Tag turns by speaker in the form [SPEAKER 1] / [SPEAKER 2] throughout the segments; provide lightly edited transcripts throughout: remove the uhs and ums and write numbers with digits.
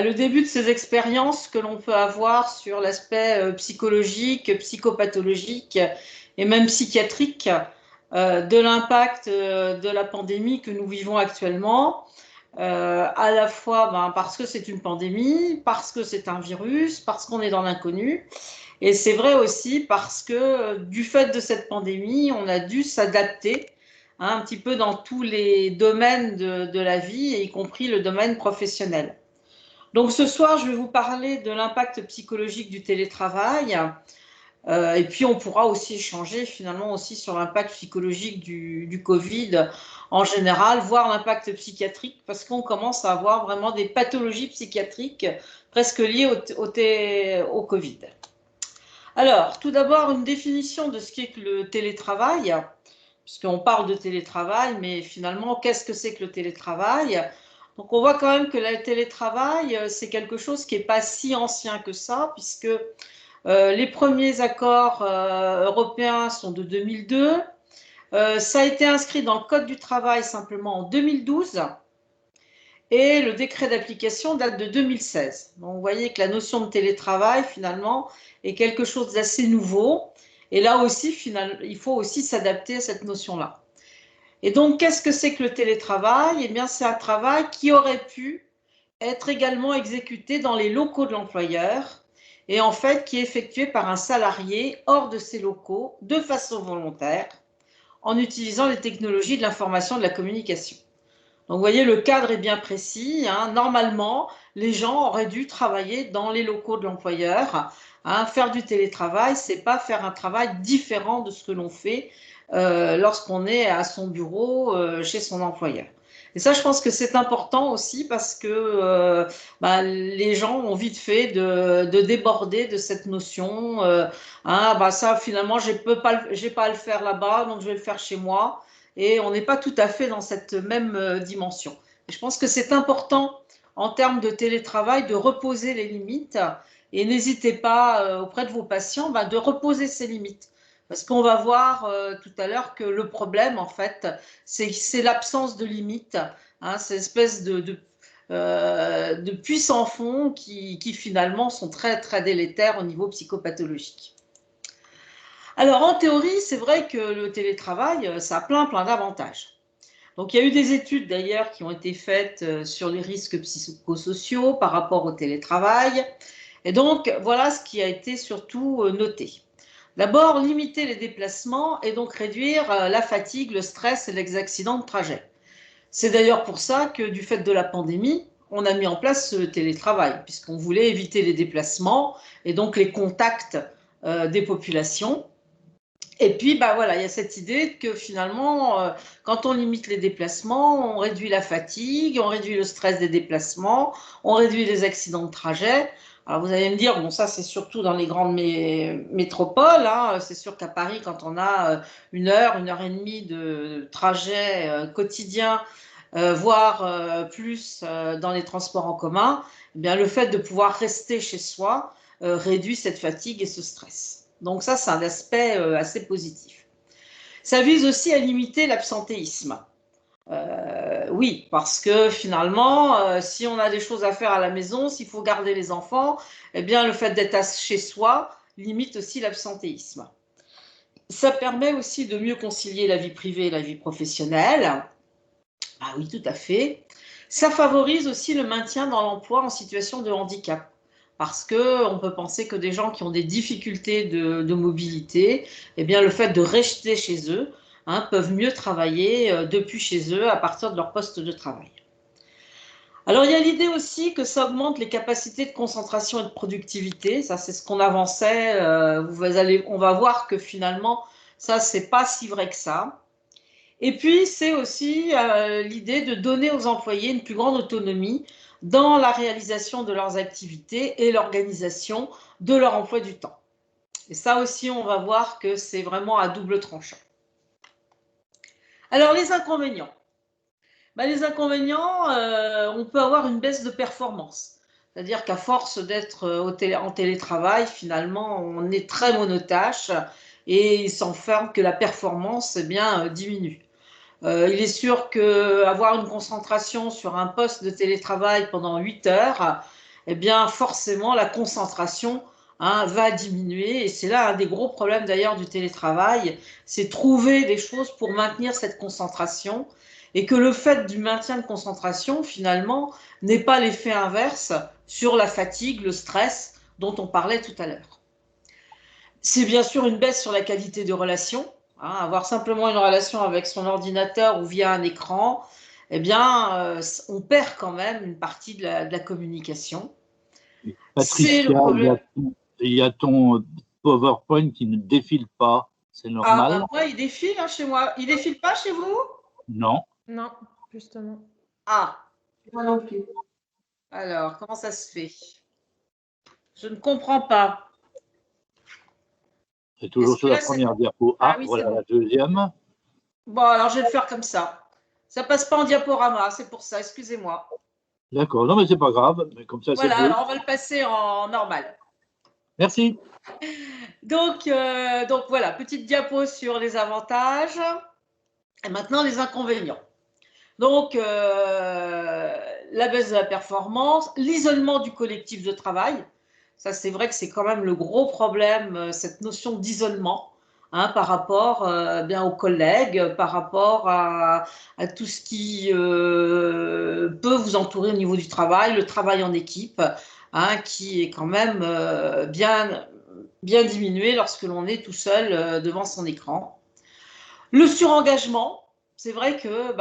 [SPEAKER 1] le début de ces expériences que l'on peut avoir sur l'aspect psychologique, psychopathologique et même psychiatrique de l'impact de la pandémie que nous vivons actuellement, à la fois parce que c'est une pandémie, parce que c'est un virus, parce qu'on est dans l'inconnu. Et c'est vrai aussi parce que du fait de cette pandémie, on a dû s'adapter un petit peu dans tous les domaines de la vie, y compris le domaine professionnel. Donc ce soir, je vais vous parler de l'impact psychologique du télétravail. Et puis on pourra aussi échanger finalement aussi sur l'impact psychologique du Covid en général, voire l'impact psychiatrique, parce qu'on commence à avoir vraiment des pathologies psychiatriques presque liées au Covid. Alors, tout d'abord, une définition de ce qu'est que le télétravail, puisqu'on parle de télétravail, mais finalement, qu'est-ce que c'est que le télétravail? Donc, on voit quand même que le télétravail, c'est quelque chose qui n'est pas si ancien que ça, puisque les premiers accords européens sont de 2002. Ça a été inscrit dans le Code du travail simplement en 2012. Et le décret d'application date de 2016. Donc, vous voyez que la notion de télétravail, finalement, est quelque chose d'assez nouveau. Et là aussi, il faut aussi s'adapter à cette notion-là. Et donc, qu'est-ce que c'est que le télétravail? Eh bien, c'est un travail qui aurait pu être également exécuté dans les locaux de l'employeur et en fait qui est effectué par un salarié hors de ses locaux de façon volontaire en utilisant les technologies de l'information et de la communication. Donc, vous voyez, le cadre est bien précis. Normalement, les gens auraient dû travailler dans les locaux de l'employeur. Faire du télétravail, c'est pas faire un travail différent de ce que l'on fait lorsqu'on est à son bureau chez son employeur. Et ça, je pense que c'est important aussi parce que les gens ont vite fait de déborder de cette notion. Ça, finalement, j'ai pas à le faire là-bas, donc je vais le faire chez moi. Et on n'est pas tout à fait dans cette même dimension. Et je pense que c'est important en termes de télétravail de reposer les limites et n'hésitez pas auprès de vos patients de reposer ces limites. Parce qu'on va voir tout à l'heure que le problème, en fait, c'est l'absence de limites, cette espèce de puits sans fond qui finalement sont très, très délétères au niveau psychopathologique. Alors, en théorie, c'est vrai que le télétravail, ça a plein d'avantages. Donc, il y a eu des études d'ailleurs qui ont été faites sur les risques psychosociaux par rapport au télétravail. Et donc, voilà ce qui a été surtout noté. D'abord, limiter les déplacements et donc réduire la fatigue, le stress et les accidents de trajet. C'est d'ailleurs pour ça que du fait de la pandémie, on a mis en place ce télétravail, puisqu'on voulait éviter les déplacements et donc les contacts des populations. Et puis, il y a cette idée que finalement, quand on limite les déplacements, on réduit la fatigue, on réduit le stress des déplacements, on réduit les accidents de trajet. Alors, vous allez me dire, bon, ça, c'est surtout dans les grandes métropoles. C'est sûr qu'à Paris, quand on a 1 heure et demie de trajet quotidien, voire plus dans les transports en commun, eh bien, le fait de pouvoir rester chez soi réduit cette fatigue et ce stress. Donc ça, c'est un aspect assez positif. Ça vise aussi à limiter l'absentéisme. Oui, parce que finalement, si on a des choses à faire à la maison, s'il faut garder les enfants, eh bien, le fait d'être chez soi limite aussi l'absentéisme. Ça permet aussi de mieux concilier la vie privée et la vie professionnelle. Ah oui, tout à fait. Ça favorise aussi le maintien dans l'emploi en situation de handicap. Parce qu'on peut penser que des gens qui ont des difficultés de mobilité, eh bien, le fait de rester chez eux, peuvent mieux travailler depuis chez eux à partir de leur poste de travail. Alors, il y a l'idée aussi que ça augmente les capacités de concentration et de productivité. Ça, c'est ce qu'on avançait. On va voir que finalement, ça, c'est pas si vrai que ça. Et puis, c'est aussi l'idée de donner aux employés une plus grande autonomie dans la réalisation de leurs activités et l'organisation de leur emploi du temps. Et ça aussi, on va voir que c'est vraiment à double tranchant. Alors, les inconvénients. Les inconvénients, on peut avoir une baisse de performance. C'est-à-dire qu'à force d'être en télétravail, finalement, on est très monotâche et il s'enferme que la performance diminue. Il est sûr qu'avoir une concentration sur un poste de télétravail pendant 8 heures, eh bien forcément la concentration va diminuer. Et c'est là un des gros problèmes d'ailleurs du télétravail, c'est trouver des choses pour maintenir cette concentration et que le fait du maintien de concentration, finalement, n'ait pas l'effet inverse sur la fatigue, le stress dont on parlait tout à l'heure. C'est bien sûr une baisse sur la qualité de relation. Avoir simplement une relation avec son ordinateur ou via un écran, eh bien, on perd quand même une partie de la communication. C'est le
[SPEAKER 2] Patricia,
[SPEAKER 1] problème.
[SPEAKER 2] il y a ton PowerPoint qui ne défile pas. C'est
[SPEAKER 1] Ah,
[SPEAKER 2] normal?
[SPEAKER 1] bah, moi, il défile chez moi. Il défile pas chez vous?
[SPEAKER 2] Non.
[SPEAKER 3] Non, justement.
[SPEAKER 1] Ah,
[SPEAKER 3] Moi non plus.
[SPEAKER 1] alors, comment ça se fait? Je ne comprends pas.
[SPEAKER 2] C'est toujours
[SPEAKER 1] Est-ce que
[SPEAKER 2] sur la
[SPEAKER 1] là, c'est...
[SPEAKER 2] première diapo.
[SPEAKER 1] Ah
[SPEAKER 2] Ah,
[SPEAKER 1] oui, c'est
[SPEAKER 2] voilà
[SPEAKER 1] bon.
[SPEAKER 2] la deuxième.
[SPEAKER 1] Bon, alors, je vais le faire comme ça. Ça passe pas en diaporama, c'est pour ça, excusez-moi.
[SPEAKER 2] D'accord. Non, mais c'est pas grave. Mais comme ça, c'est
[SPEAKER 1] Voilà,
[SPEAKER 2] beau.
[SPEAKER 1] alors on va le passer en normal.
[SPEAKER 2] Merci.
[SPEAKER 1] Donc voilà, petite diapo sur les avantages. Et maintenant, les inconvénients. Donc, la baisse de la performance, l'isolement du collectif de travail. Ça, c'est vrai que c'est quand même le gros problème, cette notion d'isolement par rapport bien aux collègues, par rapport à tout ce qui peut vous entourer au niveau du travail, le travail en équipe, qui est quand même bien diminué lorsque l'on est tout seul devant son écran. Le surengagement, c'est vrai que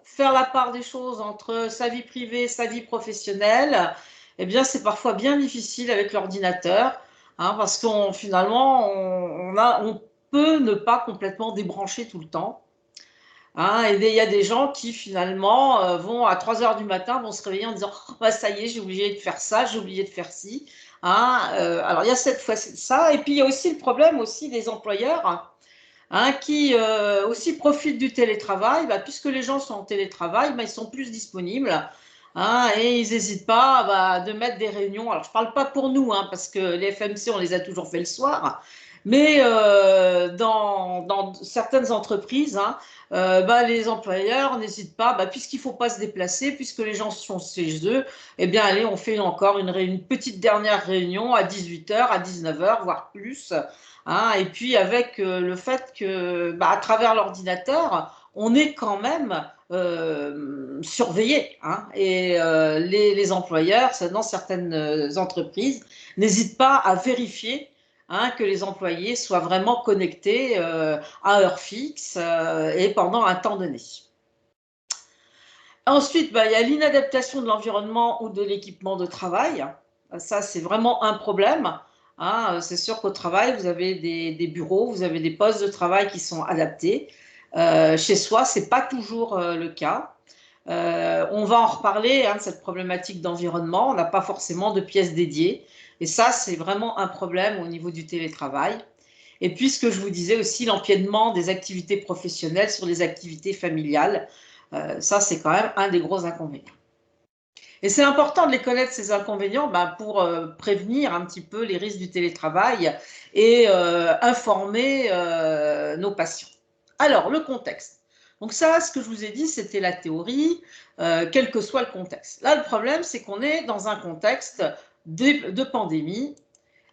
[SPEAKER 1] faire la part des choses entre sa vie privée et sa vie professionnelle, eh bien, c'est parfois bien difficile avec l'ordinateur, parce qu'on finalement, on peut ne pas complètement débrancher tout le temps. Et il y a des gens qui finalement vont à 3 heures du matin, vont se réveiller en disant oh, bah, ça y est, j'ai oublié de faire ça, j'ai oublié de faire ci. Alors il y a cette fois ça, et puis il y a aussi le problème aussi des employeurs qui aussi profitent du télétravail, puisque les gens sont en télétravail, ils sont plus disponibles et ils n'hésitent pas de mettre des réunions. Alors je ne parle pas pour nous, parce que les FMC, on les a toujours fait le soir, mais dans certaines entreprises, les employeurs n'hésitent pas, puisqu'il ne faut pas se déplacer, puisque les gens sont chez eux, eh bien allez, on fait encore une petite dernière réunion à 18 h, à 19 h, voire plus. Et puis avec le fait que, à travers l'ordinateur, on est quand même surveillé. Et les employeurs, dans certaines entreprises, n'hésitent pas à vérifier que les employés soient vraiment connectés à heure fixe et pendant un temps donné. Ensuite, il y a l'inadaptation de l'environnement ou de l'équipement de travail. Ça, c'est vraiment un problème. C'est sûr qu'au travail, vous avez des bureaux, vous avez des postes de travail qui sont adaptés. Chez soi, ce n'est pas toujours le cas. On va en reparler de cette problématique d'environnement. On n'a pas forcément de pièces dédiées. Et ça, c'est vraiment un problème au niveau du télétravail. Et puis, ce que je vous disais aussi, l'empiètement des activités professionnelles sur les activités familiales. Ça, c'est quand même un des gros inconvénients. Et c'est important de les connaître, ces inconvénients, pour prévenir un petit peu les risques du télétravail et informer nos patients. Alors, le contexte. Donc ça, ce que je vous ai dit, c'était la théorie, quel que soit le contexte. Là, le problème, c'est qu'on est dans un contexte de pandémie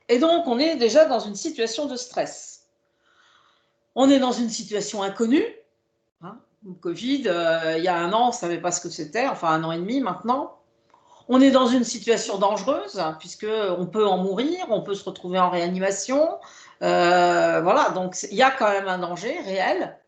[SPEAKER 1] et donc on est déjà dans une situation de stress. On est dans une situation inconnue. Le Covid, il y a un an, on ne savait pas ce que c'était, enfin 1 an et demi maintenant. On est dans une situation dangereuse, puisqu'on peut en mourir, on peut se retrouver en réanimation. Voilà, donc il y a quand même un danger réel.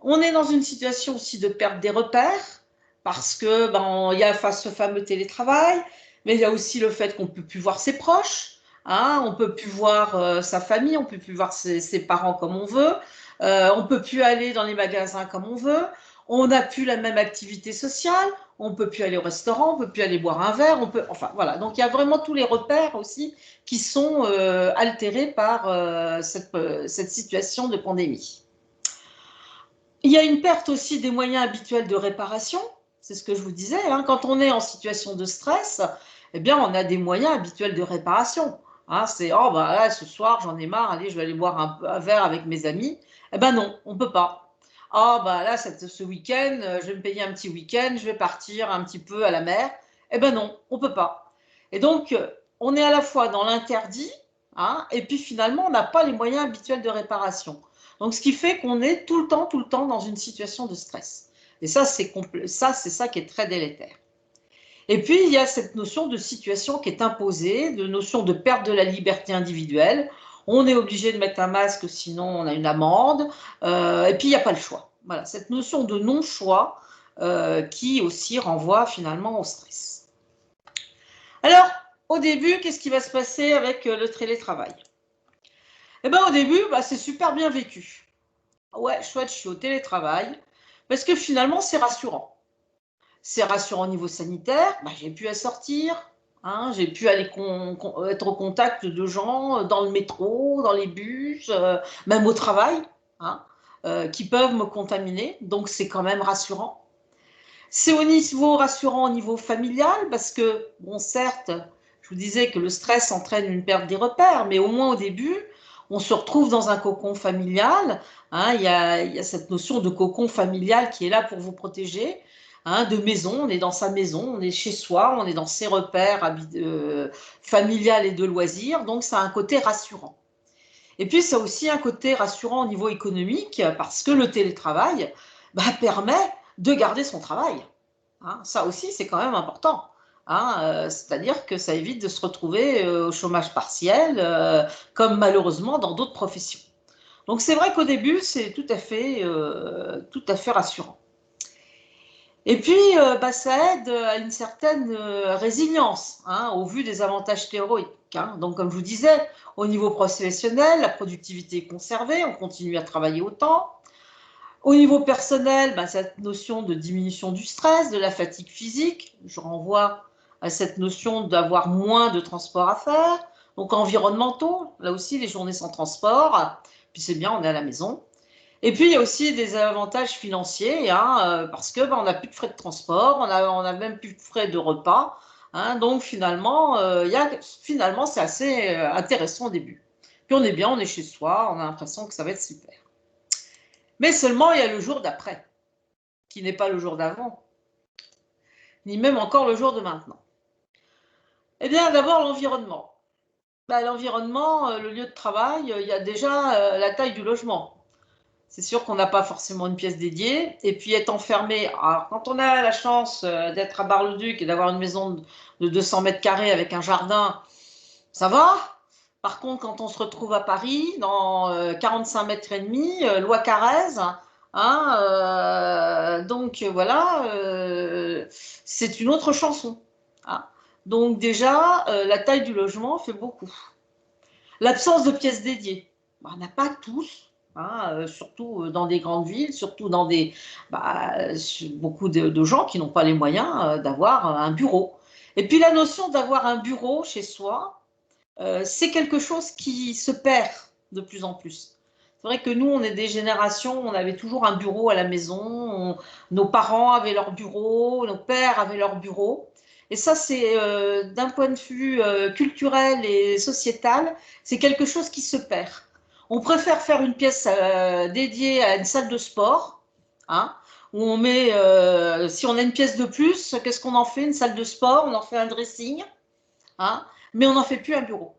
[SPEAKER 1] On est dans une situation aussi de perte des repères, parce que il y a ce fameux télétravail, mais il y a aussi le fait qu'on ne peut plus voir ses proches, on ne peut plus voir sa famille, on ne peut plus voir ses parents comme on veut, on ne peut plus aller dans les magasins comme on veut, on n'a plus la même activité sociale, on ne peut plus aller au restaurant, on ne peut plus aller boire un verre, enfin voilà. Donc il y a vraiment tous les repères aussi qui sont altérés par cette situation de pandémie. Il y a une perte aussi des moyens habituels de réparation, c'est ce que je vous disais, quand on est en situation de stress, eh bien on a des moyens habituels de réparation. C'est là, ce soir j'en ai marre, allez je vais aller boire un verre avec mes amis. Eh ben non, on ne peut pas. Là ce week-end, je vais me payer un petit week-end, je vais partir un petit peu à la mer. Eh bien non, on ne peut pas. Et donc, on est à la fois dans l'interdit, hein, et puis finalement, on n'a pas les moyens habituels de réparation. Donc, ce qui fait qu'on est tout le temps dans une situation de stress. Et ça, c'est ça qui est très délétère. Et puis, il y a cette notion de situation qui est imposée, de notion de perte de la liberté individuelle. On est obligé de mettre un masque, sinon on a une amende. Et puis, il n'y a pas le choix. Voilà, cette notion de non-choix qui aussi renvoie finalement au stress. Alors, au début, qu'est-ce qui va se passer avec le télétravail? Eh bien, au début, c'est super bien vécu. Ouais, chouette, je suis au télétravail. Parce que finalement, c'est rassurant. C'est rassurant au niveau sanitaire, j'ai pu sortir, hein, j'ai pu aller être au contact de gens dans le métro, dans les bus, même au travail, hein, qui peuvent me contaminer. Donc, c'est quand même rassurant. C'est au niveau rassurant au niveau familial parce que, bon, certes, je vous disais que le stress entraîne une perte des repères, mais au moins au début, on se retrouve dans un cocon familial. Hein, il y a cette notion de cocon familial qui est là pour vous protéger. Hein, de maison, on est dans sa maison, on est chez soi, on est dans ses repères familial et de loisirs, donc ça a un côté rassurant. Et puis, ça a aussi un côté rassurant au niveau économique parce que le télétravail permet de garder son travail. Hein, ça aussi, c'est quand même important. Hein, c'est-à-dire que ça évite de se retrouver au chômage partiel, comme malheureusement dans d'autres professions. Donc, c'est vrai qu'au début, c'est tout à fait rassurant. Et puis, ça aide à une certaine résilience, hein, au vu des avantages théoriques. Hein. Donc, comme je vous disais, au niveau professionnel, la productivité est conservée, on continue à travailler autant. Au niveau personnel, cette notion de diminution du stress, de la fatigue physique, je renvoie à cette notion d'avoir moins de transport à faire. Donc, environnementaux, là aussi, les journées sans transport, puis c'est bien, on est à la maison. Et puis, il y a aussi des avantages financiers, hein, parce que on n'a plus de frais de transport, on a même plus de frais de repas. Hein, donc, finalement, c'est assez intéressant au début. Puis, on est bien, on est chez soi, on a l'impression que ça va être super. Mais seulement, il y a le jour d'après, qui n'est pas le jour d'avant, ni même encore le jour de maintenant. Eh bien, d'abord, l'environnement. L'environnement, le lieu de travail, il y a déjà la taille du logement. C'est sûr qu'on n'a pas forcément une pièce dédiée. Et puis être enfermé. Alors, quand on a la chance d'être à Bar-le-Duc et d'avoir une maison de 200 mètres carrés avec un jardin, ça va. Par contre, quand on se retrouve à Paris, dans 45 mètres et demi, loi Carrez, hein, donc voilà, c'est une autre chanson. Hein. Donc déjà, la taille du logement fait beaucoup. L'absence de pièces dédiées. On n'a pas tous. Hein, surtout dans des grandes villes, surtout dans beaucoup de gens qui n'ont pas les moyens d'avoir un bureau. Et puis la notion d'avoir un bureau chez soi, c'est quelque chose qui se perd de plus en plus. C'est vrai que nous, on est des générations, on avait toujours un bureau à la maison, nos parents avaient leur bureau, nos pères avaient leur bureau. Et ça, c'est d'un point de vue culturel et sociétal, c'est quelque chose qui se perd. On préfère faire une pièce dédiée à une salle de sport, hein, où on met, si on a une pièce de plus, qu'est-ce qu'on en fait? Une salle de sport, on en fait un dressing, hein, mais on n'en fait plus un bureau.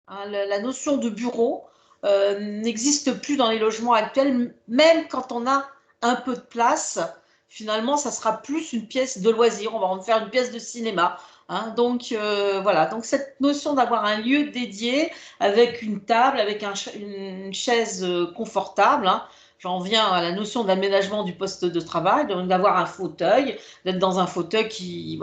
[SPEAKER 1] Hein, la notion de bureau n'existe plus dans les logements actuels, même quand on a un peu de place. Finalement, ça sera plus une pièce de loisir. On va en faire une pièce de cinéma. Hein, donc voilà. Donc cette notion d'avoir un lieu dédié avec une table, avec une chaise confortable. Hein, j'en viens à la notion d'aménagement du poste de travail, donc d'avoir un fauteuil, d'être dans un fauteuil qui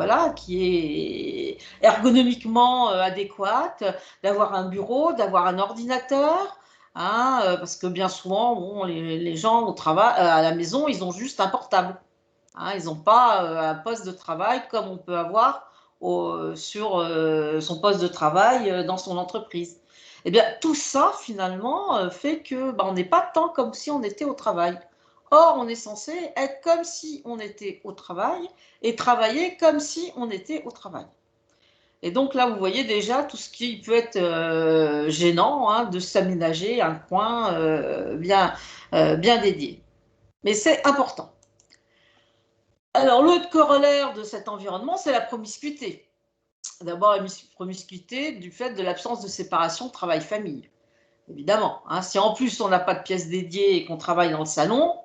[SPEAKER 1] est ergonomiquement adéquat, d'avoir un bureau, d'avoir un ordinateur. Hein, parce que bien souvent, bon, les gens au travail, à la maison, ils ont juste un portable. Hein, ils n'ont pas un poste de travail comme on peut avoir sur son poste de travail dans son entreprise. Eh bien, tout ça, finalement, fait que on n'est pas tant comme si on était au travail. Or, on est censé être comme si on était au travail et travailler comme si on était au travail. Et donc là, vous voyez déjà tout ce qui peut être gênant, hein, de s'aménager un coin bien dédié. Mais c'est important. Alors, l'autre corollaire de cet environnement, c'est la promiscuité. D'abord, la promiscuité du fait de l'absence de séparation travail-famille, évidemment. Hein. Si en plus on n'a pas de pièce dédiée et qu'on travaille dans le salon,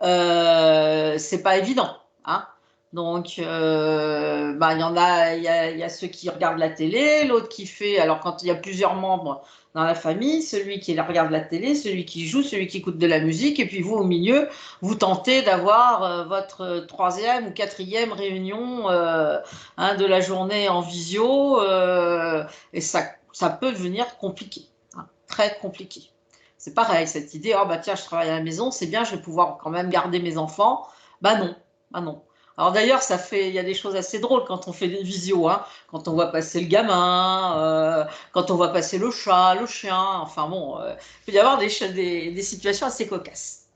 [SPEAKER 1] c'est pas évident. Hein. Donc, il y en a, il y a ceux qui regardent la télé, l'autre qui fait. Alors, quand il y a plusieurs membres dans la famille, celui qui regarde la télé, celui qui joue, celui qui écoute de la musique, et puis vous au milieu, vous tentez d'avoir votre troisième ou quatrième réunion de la journée en visio, et ça peut devenir compliqué, hein, très compliqué. C'est pareil, cette idée, oh bah tiens, je travaille à la maison, c'est bien, je vais pouvoir quand même garder mes enfants. Bah non, bah non. Alors d'ailleurs, il y a des choses assez drôles quand on fait des visios, hein, quand on voit passer le gamin, quand on voit passer le chat, le chien, enfin bon, il peut y avoir des situations assez cocasses.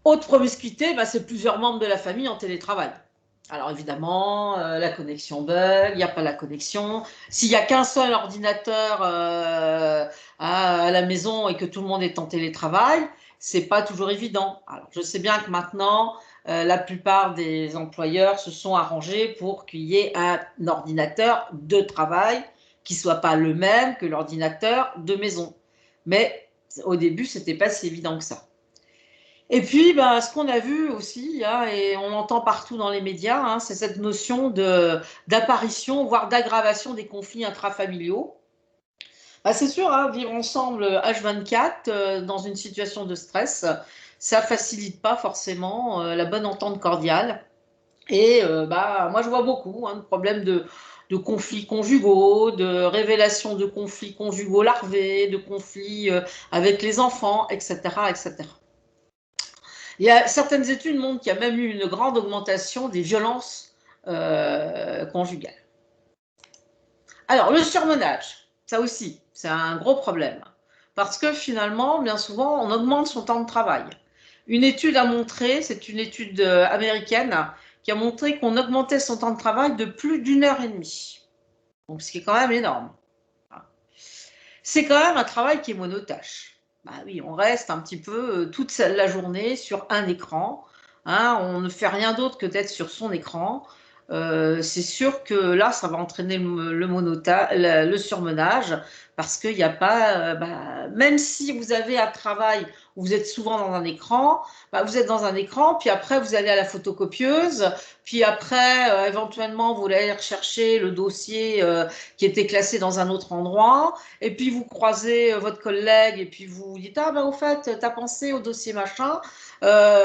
[SPEAKER 1] Autre promiscuité, bah, c'est plusieurs membres de la famille en télétravail. Alors évidemment, la connexion bug, il n'y a pas la connexion. S'il n'y a qu'un seul ordinateur à la maison et que tout le monde est en télétravail, c'est pas toujours évident. Alors je sais bien que maintenant, la plupart des employeurs se sont arrangés pour qu'il y ait un ordinateur de travail qui soit pas le même que l'ordinateur de maison. Mais au début, c'était pas si évident que ça. Et puis, bah, ce qu'on a vu aussi, hein, et on l'entend partout dans les médias, hein, c'est cette notion d'apparition, voire d'aggravation des conflits intrafamiliaux. Bah, c'est sûr, hein, vivre ensemble H24 dans une situation de stress, ça facilite pas forcément la bonne entente cordiale. Et bah, moi, je vois beaucoup de problèmes de conflits conjugaux, de révélations de conflits conjugaux larvés, de conflits avec les enfants, etc., etc. Il y a certaines études montrent qu'il y a même eu une grande augmentation des violences conjugales. Alors, le surmenage, ça aussi, c'est un gros problème. Parce que finalement, bien souvent, on augmente son temps de travail. Une étude a montré, c'est une étude américaine, qui a montré qu'on augmentait son temps de travail de plus d'1 h 30. Donc, ce qui est quand même énorme. C'est quand même un travail qui est monotâche. Bah oui, on reste un petit peu toute la journée sur un écran. Hein, on ne fait rien d'autre que d'être sur son écran. C'est sûr que là, ça va entraîner le surmenage parce qu'il n'y a pas, même si vous avez un travail où vous êtes souvent dans un écran, vous êtes dans un écran, puis après vous allez à la photocopieuse, puis après éventuellement vous allez rechercher le dossier qui était classé dans un autre endroit, et puis vous croisez votre collègue et puis vous dites ah ben au fait t'as pensé au dossier machin.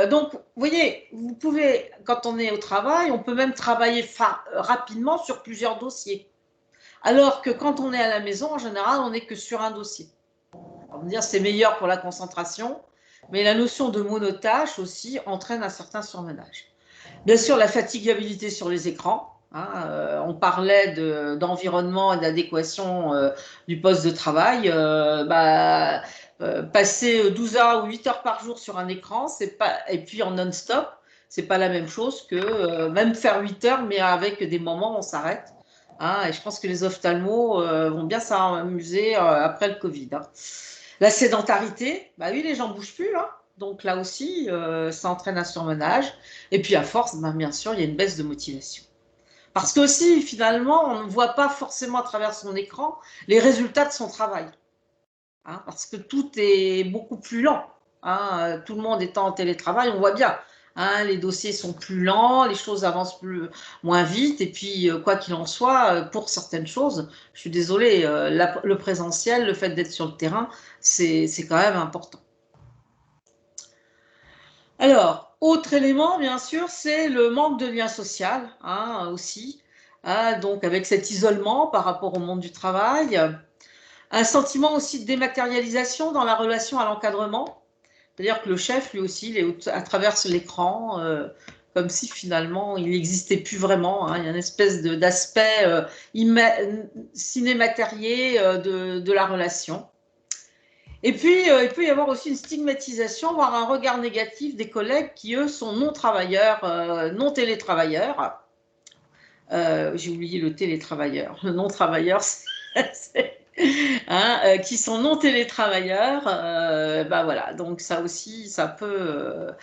[SPEAKER 1] Donc, vous voyez, vous pouvez, quand on est au travail, on peut même travailler rapidement sur plusieurs dossiers. Alors que quand on est à la maison, en général, on n'est que sur un dossier. On va dire c'est meilleur pour la concentration, mais la notion de monotâche aussi entraîne un certain surmenage. Bien sûr, la fatigabilité sur les écrans. Hein, on parlait d'environnement et d'adéquation du poste de travail. Passer 12 heures ou 8 heures par jour sur un écran, et puis en non-stop, c'est pas la même chose que même faire 8 heures, mais avec des moments où on s'arrête. Hein, et je pense que les ophtalmos vont bien s'amuser après le Covid. Hein. La sédentarité, bah oui, les gens ne bougent plus là. Donc là aussi, ça entraîne un surmenage. Et puis à force, bien sûr, il y a une baisse de motivation. Parce que aussi, finalement, on ne voit pas forcément à travers son écran les résultats de son travail. Hein, parce que tout est beaucoup plus lent. Hein, tout le monde étant en télétravail, on voit bien. Hein, les dossiers sont plus lents, les choses avancent moins vite. Et puis, quoi qu'il en soit, pour certaines choses, je suis désolée, le présentiel, le fait d'être sur le terrain, c'est quand même important. Alors, autre élément, bien sûr, c'est le manque de lien social, hein, aussi. Hein, donc, avec cet isolement par rapport au monde du travail. Un sentiment aussi de dématérialisation dans la relation à l'encadrement. C'est-à-dire que le chef, lui aussi, il est à travers l'écran, comme si finalement il n'existait plus vraiment. Hein. Il y a une espèce d'aspect cinématérié de la relation. Et puis, il peut y avoir aussi une stigmatisation, voire un regard négatif des collègues qui, eux, sont non-travailleurs, non-télétravailleurs. J'ai oublié le télétravailleur. Le non-travailleur, hein, qui sont non télétravailleurs, bah voilà, donc ça aussi, ça peut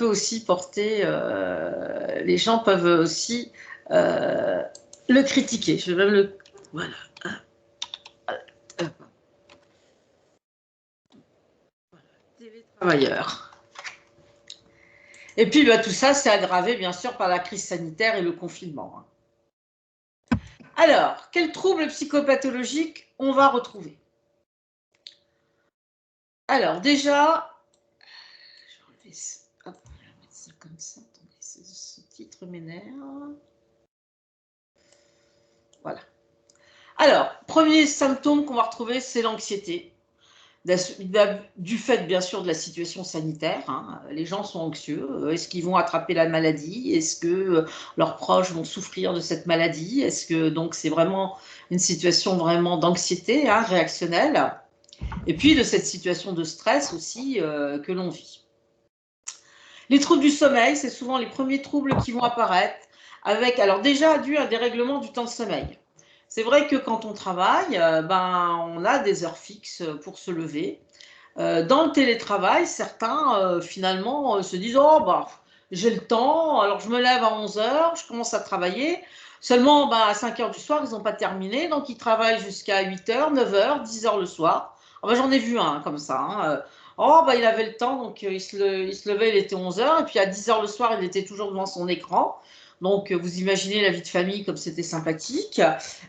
[SPEAKER 1] aussi porter, les gens peuvent aussi le critiquer. Je vais même le, voilà, télétravailleurs. Et puis bah, tout ça, c'est aggravé bien sûr par la crise sanitaire et le confinement. Alors, quels troubles psychopathologiques on va retrouver? Alors déjà, je vais enlever ça, hop, je vais mettre ça comme ça. Attendez, ce titre m'énerve. Voilà. Alors, premier symptôme qu'on va retrouver, c'est l'anxiété. Du fait, bien sûr, de la situation sanitaire, hein. Les gens sont anxieux. Est-ce qu'ils vont attraper la maladie? Est-ce que leurs proches vont souffrir de cette maladie? Est-ce que donc c'est vraiment une situation vraiment d'anxiété, hein, réactionnelle? Et puis de cette situation de stress aussi que l'on vit. Les troubles du sommeil, c'est souvent les premiers troubles qui vont apparaître, avec, alors déjà, dû à un dérèglement du temps de sommeil. C'est vrai que quand on travaille, on a des heures fixes pour se lever. Dans le télétravail, certains, finalement, se disent « Oh, bah, j'ai le temps, alors je me lève à 11 heures, je commence à travailler. » Seulement, à 5 heures du soir, ils n'ont pas terminé, donc ils travaillent jusqu'à 8 heures, 9 heures, 10 heures le soir. J'en ai vu un comme ça. Hein. Il avait le temps, donc il se levait, il était 11 heures, et puis à 10 heures le soir, il était toujours devant son écran. Donc, vous imaginez la vie de famille comme c'était sympathique.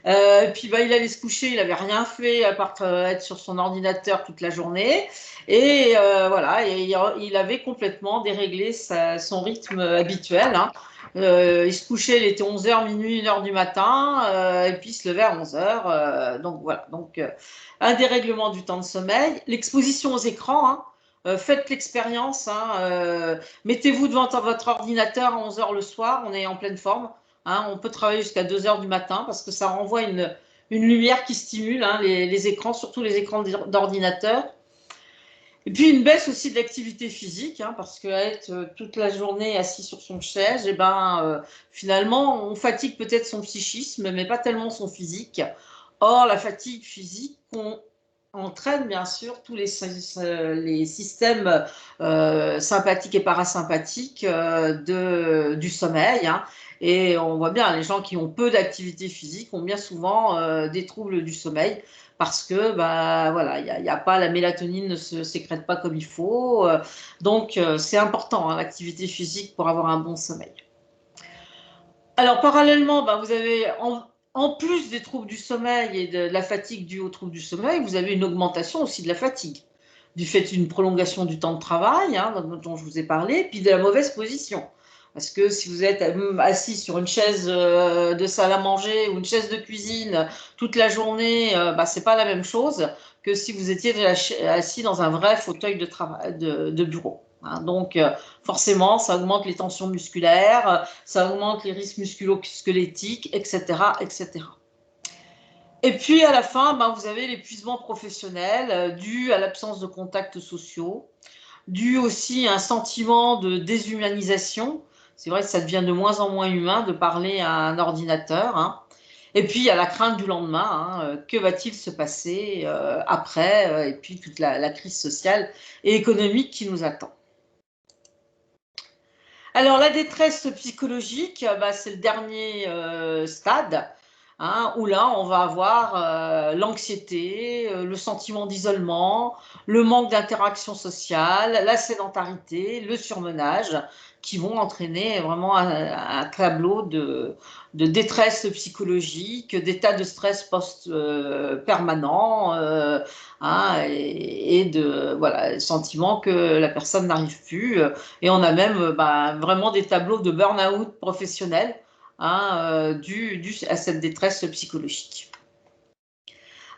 [SPEAKER 1] Et puis, il allait se coucher, il n'avait rien fait à part être sur son ordinateur toute la journée. Et voilà, et il avait complètement déréglé son rythme habituel. Hein. Il se couchait, il était 11h, minuit, 1h du matin, et puis il se levait à 11h. Donc voilà, donc un dérèglement du temps de sommeil, l'exposition aux écrans. Hein. Faites l'expérience, hein, mettez-vous devant votre ordinateur à 11h le soir, on est en pleine forme, hein, on peut travailler jusqu'à 2h du matin parce que ça renvoie une lumière qui stimule, hein, les écrans, surtout les écrans d'ordinateur. Et puis une baisse aussi de l'activité physique, hein, parce qu'être toute la journée assis sur son chaise, finalement, on fatigue peut-être son psychisme, mais pas tellement son physique. Or, la fatigue physique entraîne bien sûr tous les systèmes sympathiques et parasympathiques du sommeil. Hein. Et on voit bien, les gens qui ont peu d'activité physique ont bien souvent des troubles du sommeil parce que voilà, il y a pas, la mélatonine ne se sécrète pas comme il faut. Donc, c'est important, hein, l'activité physique pour avoir un bon sommeil. Alors, parallèlement, vous avez, en plus des troubles du sommeil et de la fatigue due aux troubles du sommeil, vous avez une augmentation aussi de la fatigue, du fait d'une prolongation du temps de travail, hein, dont je vous ai parlé, puis de la mauvaise position. Parce que si vous êtes assis sur une chaise de salle à manger ou une chaise de cuisine toute la journée, c'est pas la même chose que si vous étiez assis dans un vrai fauteuil de travail, de bureau. Hein. Donc, forcément, ça augmente les tensions musculaires, ça augmente les risques musculo-squelettiques, etc., etc. Et puis, à la fin, vous avez l'épuisement professionnel dû à l'absence de contacts sociaux, dû aussi à un sentiment de déshumanisation. C'est vrai que ça devient de moins en moins humain de parler à un ordinateur. Hein. Et puis, il y a la crainte du lendemain. Hein. Que va-t-il se passer après? Et puis, toute la crise sociale et économique qui nous attend. Alors, la détresse psychologique, c'est le dernier stade, hein, où là, on va avoir l'anxiété, le sentiment d'isolement, le manque d'interaction sociale, la sédentarité, le surmenage, qui vont entraîner vraiment un tableau de détresse psychologique, d'état de stress post-permanent, hein, et de voilà, sentiment que la personne n'arrive plus. Et on a même vraiment des tableaux de burn-out professionnel, hein, dû à cette détresse psychologique.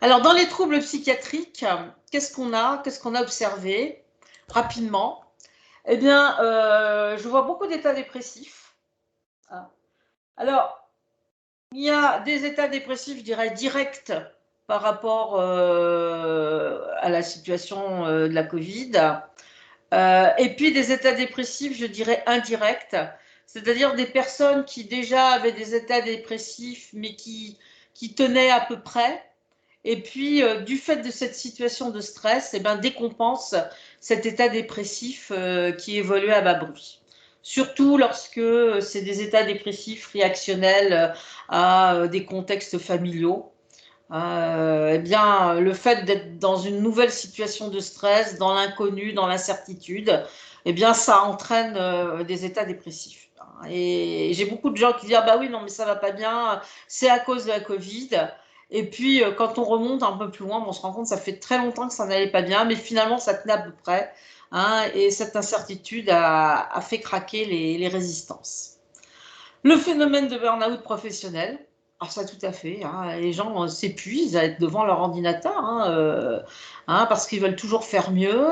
[SPEAKER 1] Alors, dans les troubles psychiatriques, qu'est-ce qu'on a observé rapidement? Eh bien, je vois beaucoup d'états dépressifs. Alors, il y a des états dépressifs, je dirais, directs par rapport à la situation de la Covid. Et puis des états dépressifs, je dirais, indirects, c'est-à-dire des personnes qui déjà avaient des états dépressifs, mais qui tenaient à peu près, Et puis, du fait de cette situation de stress, eh ben, décompense cet état dépressif qui évolue à bas bruit. Surtout lorsque c'est des états dépressifs réactionnels à des contextes familiaux. Eh bien, le fait d'être dans une nouvelle situation de stress, dans l'inconnu, dans l'incertitude, eh bien, ça entraîne des états dépressifs. Et j'ai beaucoup de gens qui disent, ah bah oui, non, mais ça va pas bien, c'est à cause de la Covid. Et puis, quand on remonte un peu plus loin, on se rend compte que ça fait très longtemps que ça n'allait pas bien, mais finalement, ça tenait à peu près. Et cette incertitude a fait craquer les résistances. Le phénomène de burn-out professionnel, alors ça tout à fait, les gens s'épuisent à être devant leur ordinateur, parce qu'ils veulent toujours faire mieux,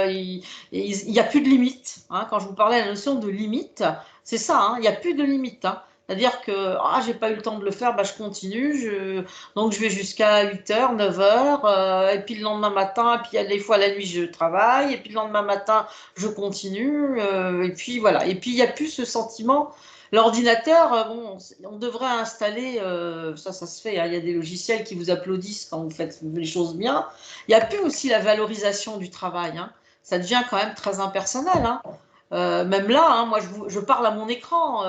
[SPEAKER 1] il n'y a plus de limite. Quand je vous parlais de la notion de limite, c'est ça, il n'y a plus de limite. C'est-à-dire que j'ai pas eu le temps de le faire, je continue, donc je vais jusqu'à 8h, 9h, et puis le lendemain matin, et puis il y a des fois la nuit je travaille, et puis le lendemain matin je continue, et puis voilà. Et puis il n'y a plus ce sentiment. L'ordinateur, bon, on devrait installer, ça se fait, il y a des logiciels qui vous applaudissent quand vous faites les choses bien. Il n'y a plus aussi la valorisation du travail. Ça devient quand même très impersonnel. Même là, moi je parle à mon écran.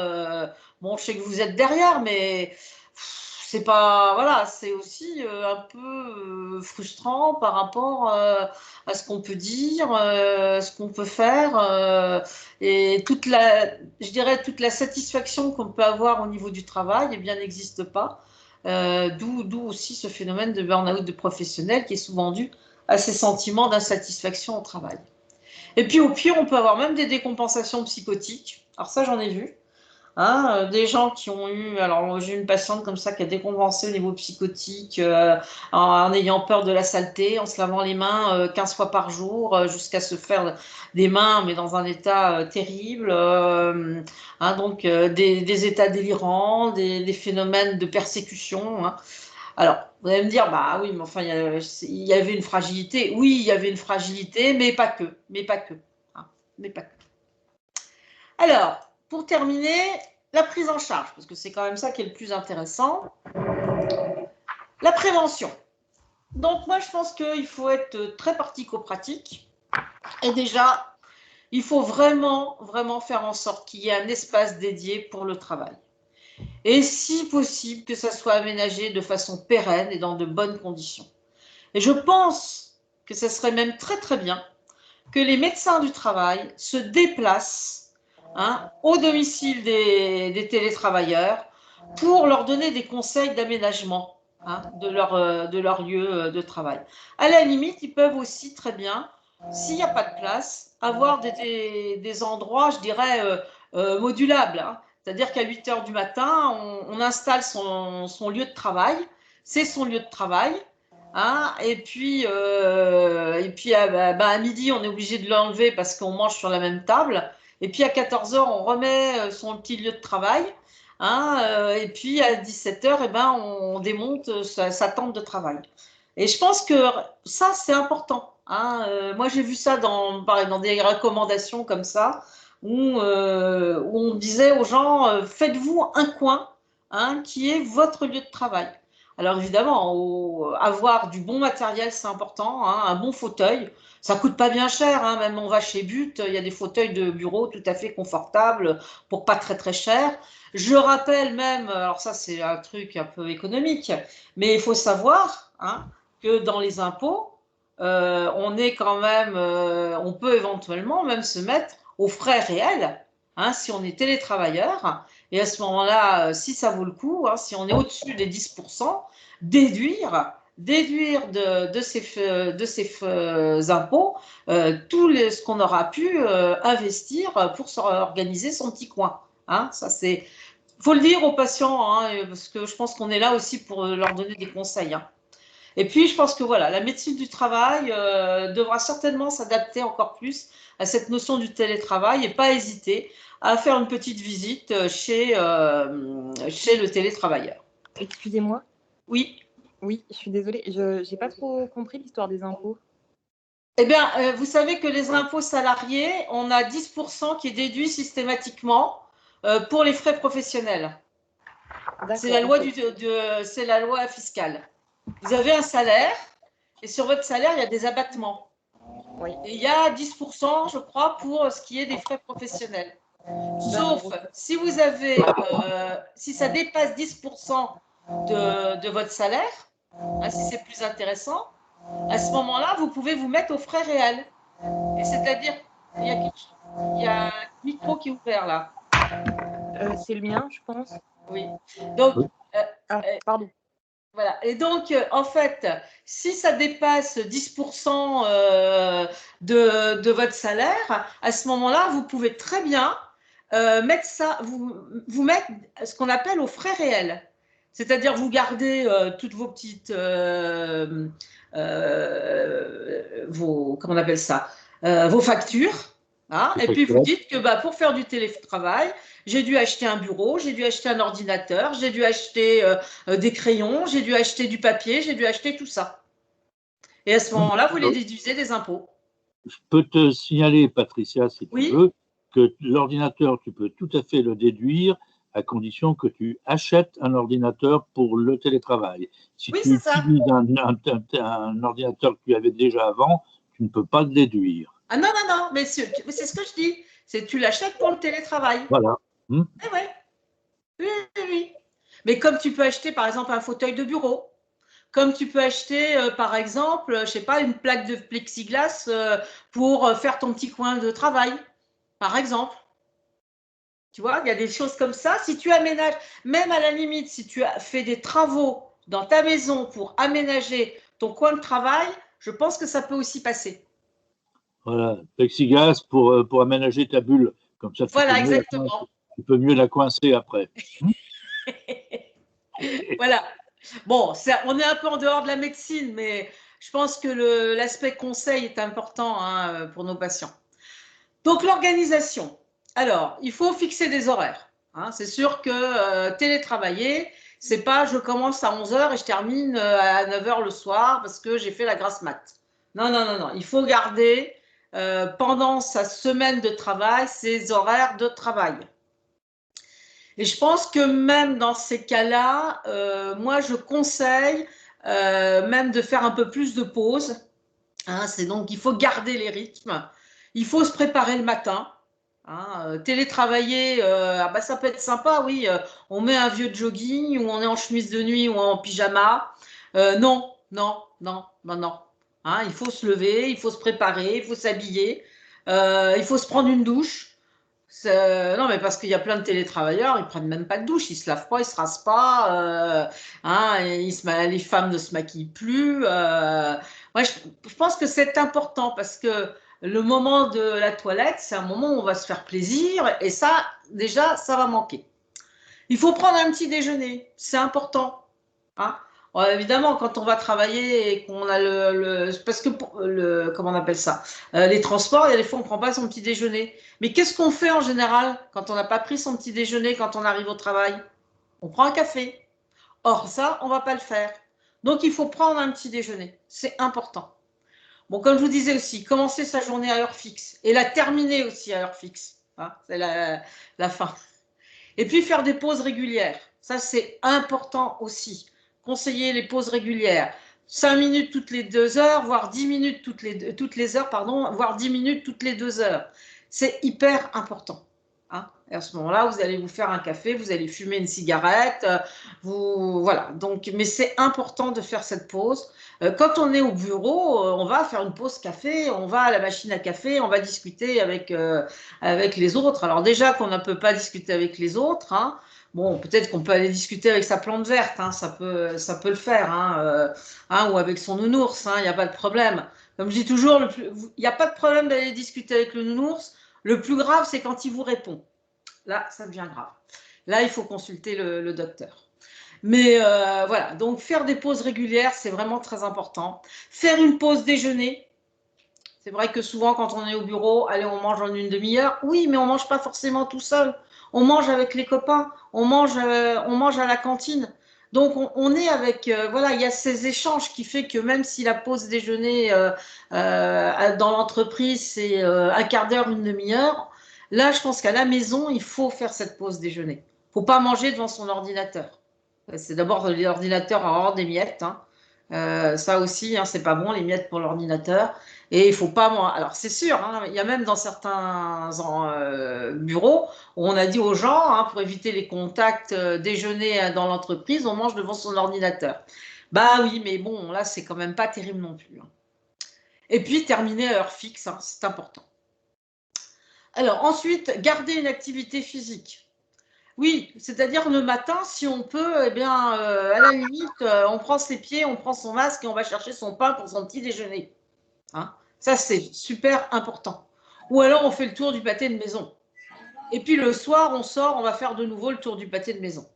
[SPEAKER 1] Bon, je sais que vous êtes derrière, mais c'est pas, voilà, c'est aussi un peu frustrant par rapport à ce qu'on peut dire, ce qu'on peut faire, et je dirais toute la satisfaction qu'on peut avoir au niveau du travail, eh bien, n'existe pas. D'où aussi ce phénomène de burn-out de professionnel qui est souvent dû à ces sentiments d'insatisfaction au travail. Et puis au pire, on peut avoir même des décompensations psychotiques. Alors ça, j'en ai vu. Des gens qui ont eu, alors j'ai une patiente comme ça qui a décompensé au niveau psychotique en ayant peur de la saleté, en se lavant les mains 15 fois par jour jusqu'à se faire des mains, mais dans un état terrible. Donc des états délirants, des phénomènes de persécution. Alors, vous allez me dire, bah oui, mais enfin, il y avait une fragilité. Oui, il y avait une fragilité, mais pas que. Mais pas que. Mais pas que. Alors, pour terminer, la prise en charge, parce que c'est quand même ça qui est le plus intéressant. La prévention. Donc, moi, je pense qu'il faut être très pratico-pratique. Et déjà, il faut vraiment, vraiment faire en sorte qu'il y ait un espace dédié pour le travail. Et si possible, que ça soit aménagé de façon pérenne et dans de bonnes conditions. Et je pense que ce serait même très, très bien que les médecins du travail se déplacent au domicile des télétravailleurs pour leur donner des conseils d'aménagement de leur lieu de travail. À la limite, ils peuvent aussi très bien, s'il n'y a pas de place, avoir des endroits, je dirais, modulables. C'est-à-dire qu'à 8h du matin, on installe son lieu de travail, c'est son lieu de travail. Et puis à midi, on est obligé de l'enlever parce qu'on mange sur la même table. Et puis à 14h, on remet son petit lieu de travail. Et puis à 17h, on démonte sa tente de travail. Et je pense que ça, c'est important. Moi, j'ai vu ça dans des recommandations comme ça, où on disait aux gens, faites-vous un coin qui est votre lieu de travail. Alors évidemment, avoir du bon matériel, c'est important, un bon fauteuil. Ça coûte pas bien cher, même on va chez But, il y a des fauteuils de bureau tout à fait confortables pour pas très très cher. Je rappelle même, alors ça c'est un truc un peu économique, mais il faut savoir que dans les impôts, on est quand même, on peut éventuellement même se mettre aux frais réels, si on est télétravailleur. Et à ce moment-là, si ça vaut le coup, si on est au-dessus des 10%, déduire de ces impôts tout ce qu'on aura pu investir pour organiser son petit coin. Ça, c'est, faut le dire aux patients, parce que je pense qu'on est là aussi pour leur donner des conseils. Et puis, je pense que voilà, la médecine du travail devra certainement s'adapter encore plus à cette notion du télétravail et pas hésiter à faire une petite visite chez le télétravailleur.
[SPEAKER 4] Excusez-moi.
[SPEAKER 1] Oui.
[SPEAKER 4] Oui, je suis désolée, je n'ai pas trop compris l'histoire des impôts.
[SPEAKER 1] Eh bien, vous savez que les impôts salariés, on a 10% qui est déduit systématiquement pour les frais professionnels. C'est la loi, c'est la loi fiscale. vous avez un salaire et sur votre salaire, il y a des abattements.
[SPEAKER 4] Oui.
[SPEAKER 1] Et il y a 10%, je crois, pour ce qui est des frais professionnels. Sauf si vous avez, si ça dépasse 10% de votre salaire, hein, si c'est plus intéressant, à ce moment-là, vous pouvez vous mettre aux frais réels. Et c'est-à-dire, il y a un micro qui est ouvert là.
[SPEAKER 4] C'est le mien, je pense.
[SPEAKER 1] Oui. Donc,
[SPEAKER 4] Pardon.
[SPEAKER 1] voilà. Et donc, en fait, si ça dépasse 10% de votre salaire, à ce moment-là, vous pouvez très bien mettre ça, vous mettre ce qu'on appelle aux frais réels. C'est-à-dire, vous gardez toutes vos petites, comment on appelle ça, vos factures. Hein, et puis, vous dites que bah, pour faire du télétravail, j'ai dû acheter un bureau, j'ai dû acheter un ordinateur, j'ai dû acheter des crayons, j'ai dû acheter du papier, j'ai dû acheter tout ça. Et à ce moment-là, vous les déduisez des impôts.
[SPEAKER 2] Je peux te signaler, Patricia, si tu
[SPEAKER 1] Oui.
[SPEAKER 2] veux, que l'ordinateur, tu peux tout à fait le déduire à condition que tu achètes un ordinateur pour le télétravail. Si
[SPEAKER 1] Oui,
[SPEAKER 2] tu
[SPEAKER 1] c'est ça.
[SPEAKER 2] utilises un ordinateur que tu avais déjà avant, tu ne peux pas le déduire.
[SPEAKER 1] Ah non, non, non, mais c'est ce que je dis. C'est tu l'achètes pour le télétravail.
[SPEAKER 2] Voilà.
[SPEAKER 1] Eh ouais. Oui, oui, oui. Mais comme tu peux acheter, par exemple, un fauteuil de bureau, comme tu peux acheter, par exemple, je sais pas, une plaque de plexiglas pour faire ton petit coin de travail, par exemple. Tu vois, il y a des choses comme ça. Si tu aménages, même à la limite, si tu as fait des travaux dans ta maison pour aménager ton coin de travail, je pense que ça peut aussi passer.
[SPEAKER 2] Voilà, plexiglas pour aménager ta bulle. Comme ça,
[SPEAKER 1] Voilà, exactement.
[SPEAKER 2] Tu peux mieux la coincer après.
[SPEAKER 1] Voilà. Bon, on est un peu en dehors de la médecine, mais je pense que l'aspect conseil est important hein, pour nos patients. Donc, l'organisation. Alors, il faut fixer des horaires. Hein. C'est sûr que télétravailler, c'est pas je commence à 11h et je termine à 9h le soir parce que j'ai fait la grasse mat. Non, non, non, non. Il faut garder pendant sa semaine de travail ses horaires de travail. Et je pense que même dans ces cas-là, moi, je conseille même de faire un peu plus de pauses. Hein, c'est donc, il faut garder les rythmes. Il faut se préparer le matin. Hein, télétravailler, ah bah, ça peut être sympa, oui. On met un vieux jogging ou on est en chemise de nuit ou en pyjama. Non, non, non, non, non. Hein, il faut se lever, il faut se préparer, il faut s'habiller, il faut se prendre une douche. Non, mais parce qu'il y a plein de télétravailleurs, ils prennent même pas de douche, ils se lavent pas, ils se rasent pas, hein, les femmes ne se maquillent plus. Moi, je pense que c'est important parce que le moment de la toilette, c'est un moment où on va se faire plaisir et ça, déjà, ça va manquer. Il faut prendre un petit déjeuner, c'est important. Hein. Bon, évidemment, quand on va travailler et qu'on a parce que comment on appelle ça, les transports, il y a des fois on ne prend pas son petit déjeuner. Mais qu'est-ce qu'on fait en général quand on n'a pas pris son petit déjeuner quand on arrive au travail? On prend un café. Or, ça, on ne va pas le faire. Donc, il faut prendre un petit déjeuner. C'est important. Bon, comme je vous disais aussi, commencer sa journée à heure fixe et la terminer aussi à heure fixe. Hein, c'est la fin. Et puis, faire des pauses régulières. Ça, c'est important aussi. Conseiller les pauses régulières. 5 minutes toutes les 2 heures, voire 10 minutes toutes les heures, pardon, voire 10 minutes toutes les 2 heures. C'est hyper important. Hein. Et à ce moment-là, vous allez vous faire un café, vous allez fumer une cigarette, voilà. Donc, mais c'est important de faire cette pause. Quand on est au bureau, on va faire une pause café, on va à la machine à café, on va discuter avec les autres. Alors déjà qu'on ne peut pas discuter avec les autres, hein, bon, peut-être qu'on peut aller discuter avec sa plante verte, hein, ça peut le faire, hein, ou avec son nounours, il n'y a pas de problème. Comme je dis toujours, il n'y a pas de problème d'aller discuter avec le nounours. Le plus grave, c'est quand il vous répond. Là, ça devient grave. Là, il faut consulter le docteur. Mais voilà, donc faire des pauses régulières, c'est vraiment très important. Faire une pause déjeuner. C'est vrai que souvent, quand on est au bureau, allez, on mange en une demi-heure. Oui, mais on ne mange pas forcément tout seul. On mange avec les copains. On mange à la cantine. Donc, on est avec... voilà, il y a ces échanges qui fait que même si la pause déjeuner dans l'entreprise, c'est un quart d'heure, une demi-heure, là, je pense qu'à la maison, il faut faire cette pause déjeuner. Il ne faut pas manger devant son ordinateur. C'est d'abord l'ordinateur à avoir des miettes. Hein. Ça aussi, hein, c'est pas bon, les miettes pour l'ordinateur. Et il faut pas. Alors, c'est sûr, hein, il y a même dans certains bureaux où on a dit aux gens, hein, pour éviter les contacts, déjeuner dans l'entreprise, on mange devant son ordinateur. Bah oui, mais bon, là, c'est quand même pas terrible non plus, hein. Et puis, terminer à heure fixe, hein, c'est important. Alors, ensuite, garder une activité physique. Oui, c'est-à-dire le matin, si on peut, eh bien, à la limite, on prend ses pieds, on prend son masque et on va chercher son pain pour son petit déjeuner. Hein, ça, c'est super important. Ou alors, on fait le tour du pâté de maison. Et puis, le soir, on sort, on va faire de nouveau le tour du pâté de maison.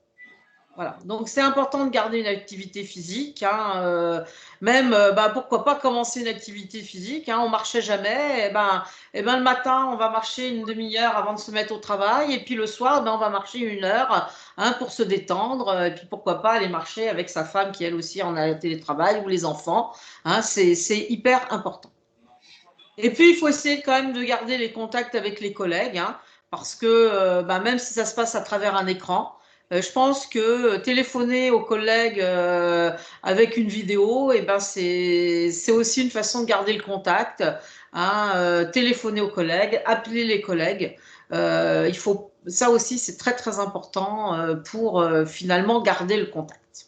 [SPEAKER 1] Voilà. Donc, c'est important de garder une activité physique. Hein, même, pourquoi pas commencer une activité physique. Hein, on ne marchait jamais. Le matin, on va marcher une demi-heure avant de se mettre au travail. Et puis, le soir, on va marcher 1 heure, hein, pour se détendre. Et puis, pourquoi pas aller marcher avec sa femme qui, elle aussi, en a télétravail, ou les enfants. Hein, c'est hyper important. Et puis, il faut essayer quand même de garder les contacts avec les collègues, hein, parce que même si ça se passe à travers un écran, je pense que téléphoner aux collègues avec une vidéo, c'est aussi une façon de garder le contact. Hein, téléphoner aux collègues, appeler les collègues. Ça aussi, c'est très très important pour finalement garder le contact.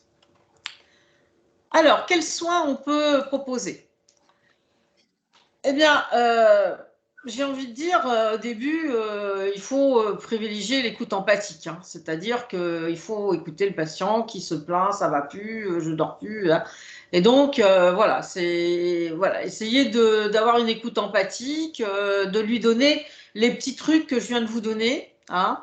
[SPEAKER 1] Alors, quels soins on peut proposer? Eh bien, j'ai envie de dire, au début, il faut privilégier l'écoute empathique, hein. C'est-à-dire qu'il faut écouter le patient qui se plaint, ça va plus, je dors plus, hein. Et donc, voilà, essayer d'avoir une écoute empathique, de lui donner les petits trucs que je viens de vous donner, hein.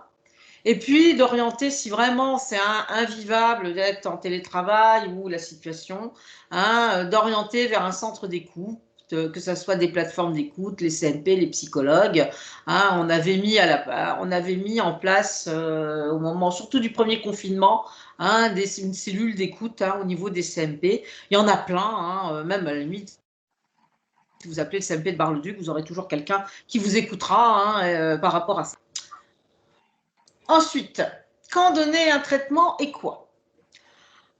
[SPEAKER 1] Et puis d'orienter, si vraiment c'est invivable d'être en télétravail ou la situation, hein, d'orienter vers un centre d'écoute, que ce soit des plateformes d'écoute, les CNP, les psychologues. Hein, on avait mis en place, au moment surtout du premier confinement, hein, une cellule d'écoute, hein, au niveau des CNP. Il y en a plein, hein, même à la limite. Si vous appelez le CMP de Bar-le-Duc, vous aurez toujours quelqu'un qui vous écoutera, hein, par rapport à ça. Ensuite, quand donner un traitement et quoi?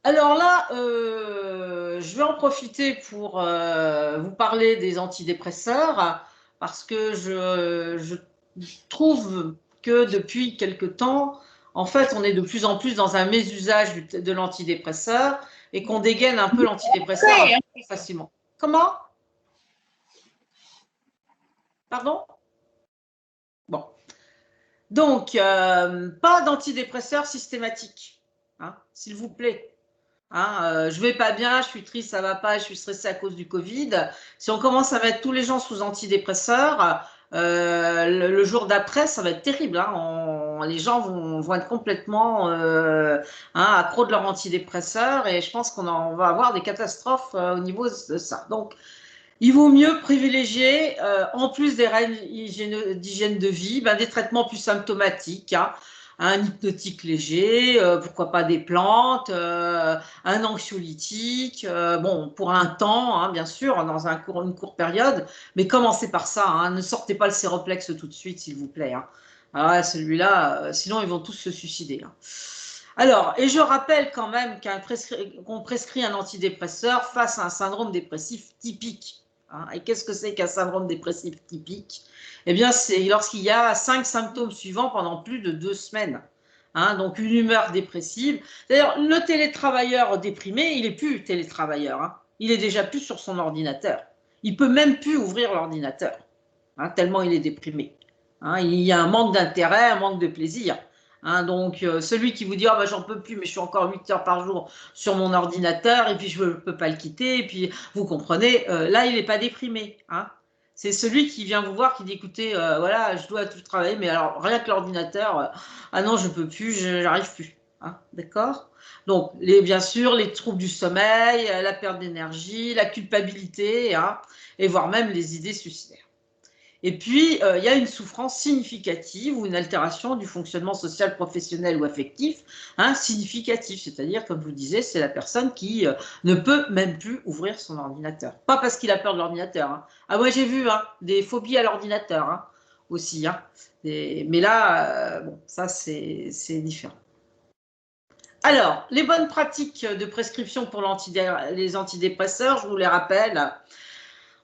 [SPEAKER 1] Alors là, je vais en profiter pour vous parler des antidépresseurs parce que je trouve que depuis quelque temps, en fait, on est de plus en plus dans un mésusage de l'antidépresseur et qu'on dégaine un peu l'antidépresseur facilement. Comment? Pardon? Bon. Donc, pas d'antidépresseurs systématiques, hein, s'il vous plaît. Hein, je vais pas bien, je suis triste, ça va pas, je suis stressée à cause du Covid. Si on commence à mettre tous les gens sous antidépresseurs, le jour d'après, ça va être terrible. Hein. Les gens vont être complètement accros de leur antidépresseur et je pense qu'on va avoir des catastrophes au niveau de ça. Donc, il vaut mieux privilégier, en plus des règles d'hygiène de vie, des traitements plus symptomatiques, hein, un hypnotique léger, pourquoi pas des plantes, un anxiolytique, bon, pour un temps, hein, bien sûr, dans une courte période, mais commencez par ça, hein, ne sortez pas le séroplex tout de suite, s'il vous plaît. Hein. Alors celui-là, sinon ils vont tous se suicider. Hein. Alors, et je rappelle quand même qu'on prescrit un antidépresseur face à un syndrome dépressif typique. Hein. Et qu'est-ce que c'est qu'un syndrome dépressif typique? Eh bien, c'est lorsqu'il y a 5 symptômes suivants pendant plus de 2 semaines. Hein, donc, une humeur dépressive. D'ailleurs, le télétravailleur déprimé, il n'est plus télétravailleur. Hein. Il est déjà plus sur son ordinateur. Il ne peut même plus ouvrir l'ordinateur, hein, tellement il est déprimé. Hein, il y a un manque d'intérêt, un manque de plaisir. Hein, donc, celui qui vous dit oh, j'en peux plus, mais je suis encore 8 heures par jour sur mon ordinateur et puis je ne peux pas le quitter. Et puis, vous comprenez, là, il n'est pas déprimé. Hein. C'est celui qui vient vous voir, qui dit écoutez, voilà, je dois tout travailler, mais alors rien que l'ordinateur, ah non, je ne peux plus, j'arrive plus. Hein, d'accord? Donc, bien sûr, les troubles du sommeil, la perte d'énergie, la culpabilité, hein, et voire même les idées suicidaires. Et puis, il y a une souffrance significative ou une altération du fonctionnement social, professionnel ou affectif, hein, significatif. C'est-à-dire, comme je vous disais, c'est la personne qui ne peut même plus ouvrir son ordinateur. Pas parce qu'il a peur de l'ordinateur. Hein. Ah, moi, j'ai vu des phobies à l'ordinateur hein, aussi. Hein. Mais là, bon, ça, c'est différent. Alors, les bonnes pratiques de prescription pour les antidépresseurs, je vous les rappelle.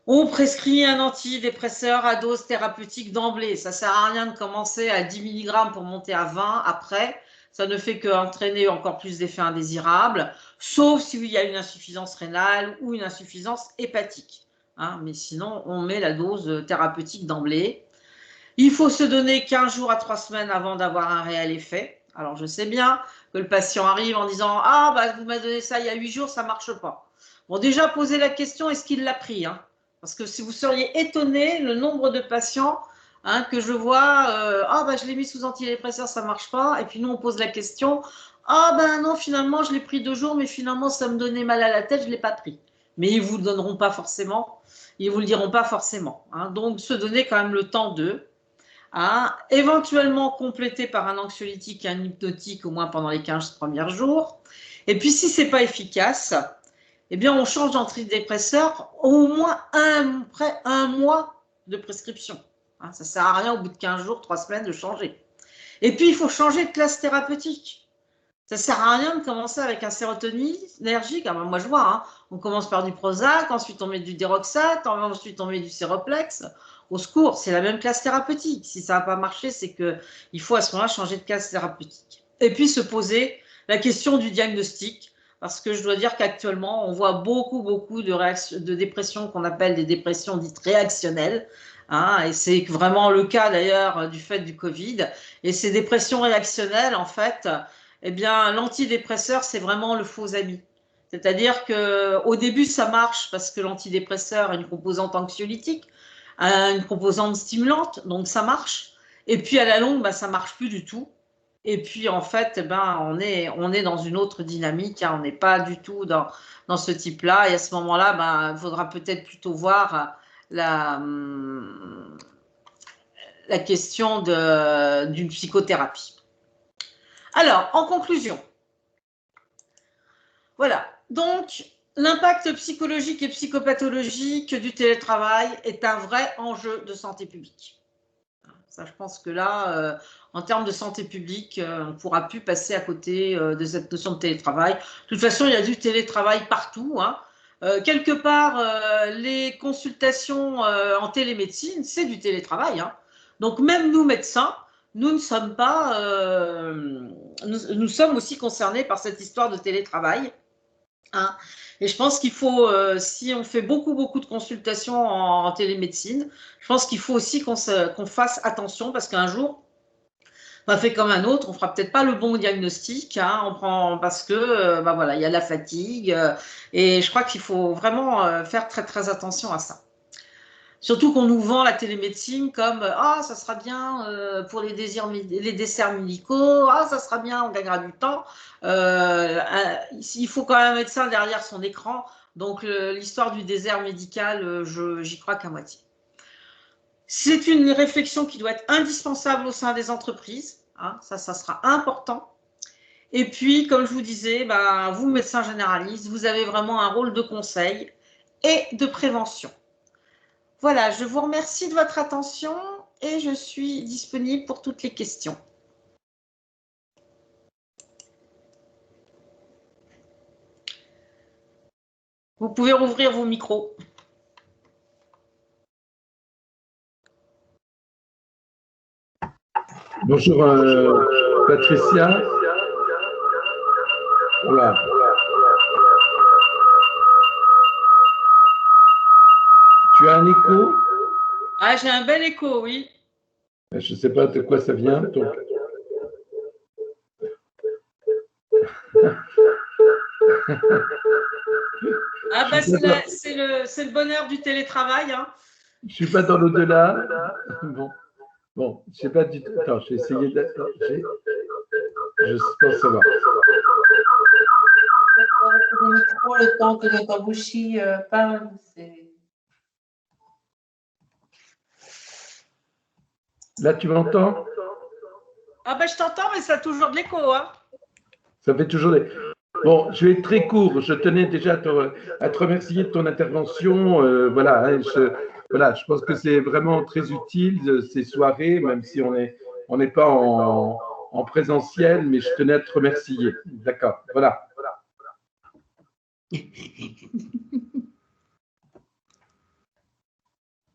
[SPEAKER 1] On prescrit un antidépresseur à dose thérapeutique d'emblée. Ça ne sert à rien de commencer à 10 mg pour monter à 20 après. Ça ne fait qu'entraîner encore plus d'effets indésirables, sauf s'il y a une insuffisance rénale ou une insuffisance hépatique. Hein, mais sinon, on met la dose thérapeutique d'emblée. Il faut se donner 15 jours à 3 semaines avant d'avoir un réel effet. Alors, je sais bien que le patient arrive en disant « Ah, bah, vous m'avez donné ça il y a 8 jours, ça ne marche pas. » Bon, déjà, posez la question, est-ce qu'il l'a pris, hein? Parce que si vous seriez étonné, le nombre de patients que je vois, ah bah je l'ai mis sous antidépresseur, ça ne marche pas. Et puis nous, on pose la question, ah ben non, finalement, je l'ai pris 2 jours, mais finalement, ça me donnait mal à la tête, je ne l'ai pas pris. Mais ils ne vous le donneront pas forcément, ils ne vous le diront pas forcément. Hein. Donc, se donner quand même le temps d'eux. Hein, éventuellement complété par un anxiolytique et un hypnotique, au moins pendant les 15 premiers jours. Et puis, si ce n'est pas efficace, eh bien, on change d'antidépresseur au moins après un mois de prescription. Hein, ça ne sert à rien au bout de 15 jours, 3 semaines de changer. Et puis, il faut changer de classe thérapeutique. Ça ne sert à rien de commencer avec un sérotoninergique. Alors, moi, je vois, hein, on commence par du Prozac, ensuite on met du Deroxate, ensuite on met du Séroplex. Au secours, c'est la même classe thérapeutique. Si ça n'a pas marché, c'est qu'il faut à ce moment-là changer de classe thérapeutique. Et puis, se poser la question du diagnostic. Parce que je dois dire qu'actuellement, on voit beaucoup de dépressions qu'on appelle des dépressions dites réactionnelles. Hein, et c'est vraiment le cas d'ailleurs du fait du Covid. Et ces dépressions réactionnelles, en fait, eh bien, l'antidépresseur, c'est vraiment le faux ami. C'est-à-dire qu'au début, ça marche parce que l'antidépresseur a une composante anxiolytique, une composante stimulante, donc ça marche. Et puis à la longue, ça ne marche plus du tout. Et puis, en fait, on est dans une autre dynamique. Hein, on n'est pas du tout dans ce type-là. Et à ce moment-là, il faudra peut-être plutôt voir la question d'une psychothérapie. Alors, en conclusion, voilà. Donc, l'impact psychologique et psychopathologique du télétravail est un vrai enjeu de santé publique. Ça, je pense que là, en termes de santé publique, on ne pourra plus passer à côté de cette notion de télétravail. De toute façon, il y a du télétravail partout. Hein. Quelque part, les consultations en télémédecine, c'est du télétravail. Hein. Donc, même nous, médecins, nous ne sommes pas, nous sommes aussi concernés par cette histoire de télétravail. Hein. Et je pense qu'il faut, si on fait beaucoup de consultations en télémédecine, je pense qu'il faut aussi qu'on fasse attention parce qu'un jour, on fait comme un autre, on ne fera peut-être pas le bon diagnostic, hein, parce que voilà, il y a la fatigue et je crois qu'il faut vraiment faire très attention à ça. Surtout qu'on nous vend la télémédecine comme « Ah, ça sera bien pour les desserts médicaux, ah, ça sera bien, on gagnera du temps. » Il faut quand même un médecin derrière son écran. Donc, l'histoire du désert médical, j'y crois qu'à moitié. C'est une réflexion qui doit être indispensable au sein des entreprises. Hein, ça sera important. Et puis, comme je vous disais, vous, médecins généralistes, vous avez vraiment un rôle de conseil et de prévention. Voilà, je vous remercie de votre attention et je suis disponible pour toutes les questions. Vous pouvez rouvrir vos micros.
[SPEAKER 5] Bonjour Patricia. Voilà. Tu as un écho?
[SPEAKER 1] Ah, j'ai un bel écho, oui.
[SPEAKER 5] Je ne sais pas de quoi ça vient. Donc...
[SPEAKER 1] Ah c'est le bonheur du télétravail. Hein.
[SPEAKER 5] Je ne suis pas dans l'au-delà. Bon, je ne sais pas du tout. Attends, je vais essayer de... Je pense savoir.
[SPEAKER 3] Le temps que notre bouchie parle, c'est...
[SPEAKER 5] Là, tu m'entends?
[SPEAKER 1] Ah je t'entends, mais ça a toujours de l'écho. Hein.
[SPEAKER 5] Ça fait toujours des... Bon, je vais être très court. Je tenais déjà à te remercier de ton intervention. Voilà, hein, je pense que c'est vraiment très utile ces soirées, même si on n'est pas en présentiel, mais je tenais à te remercier. D'accord, voilà.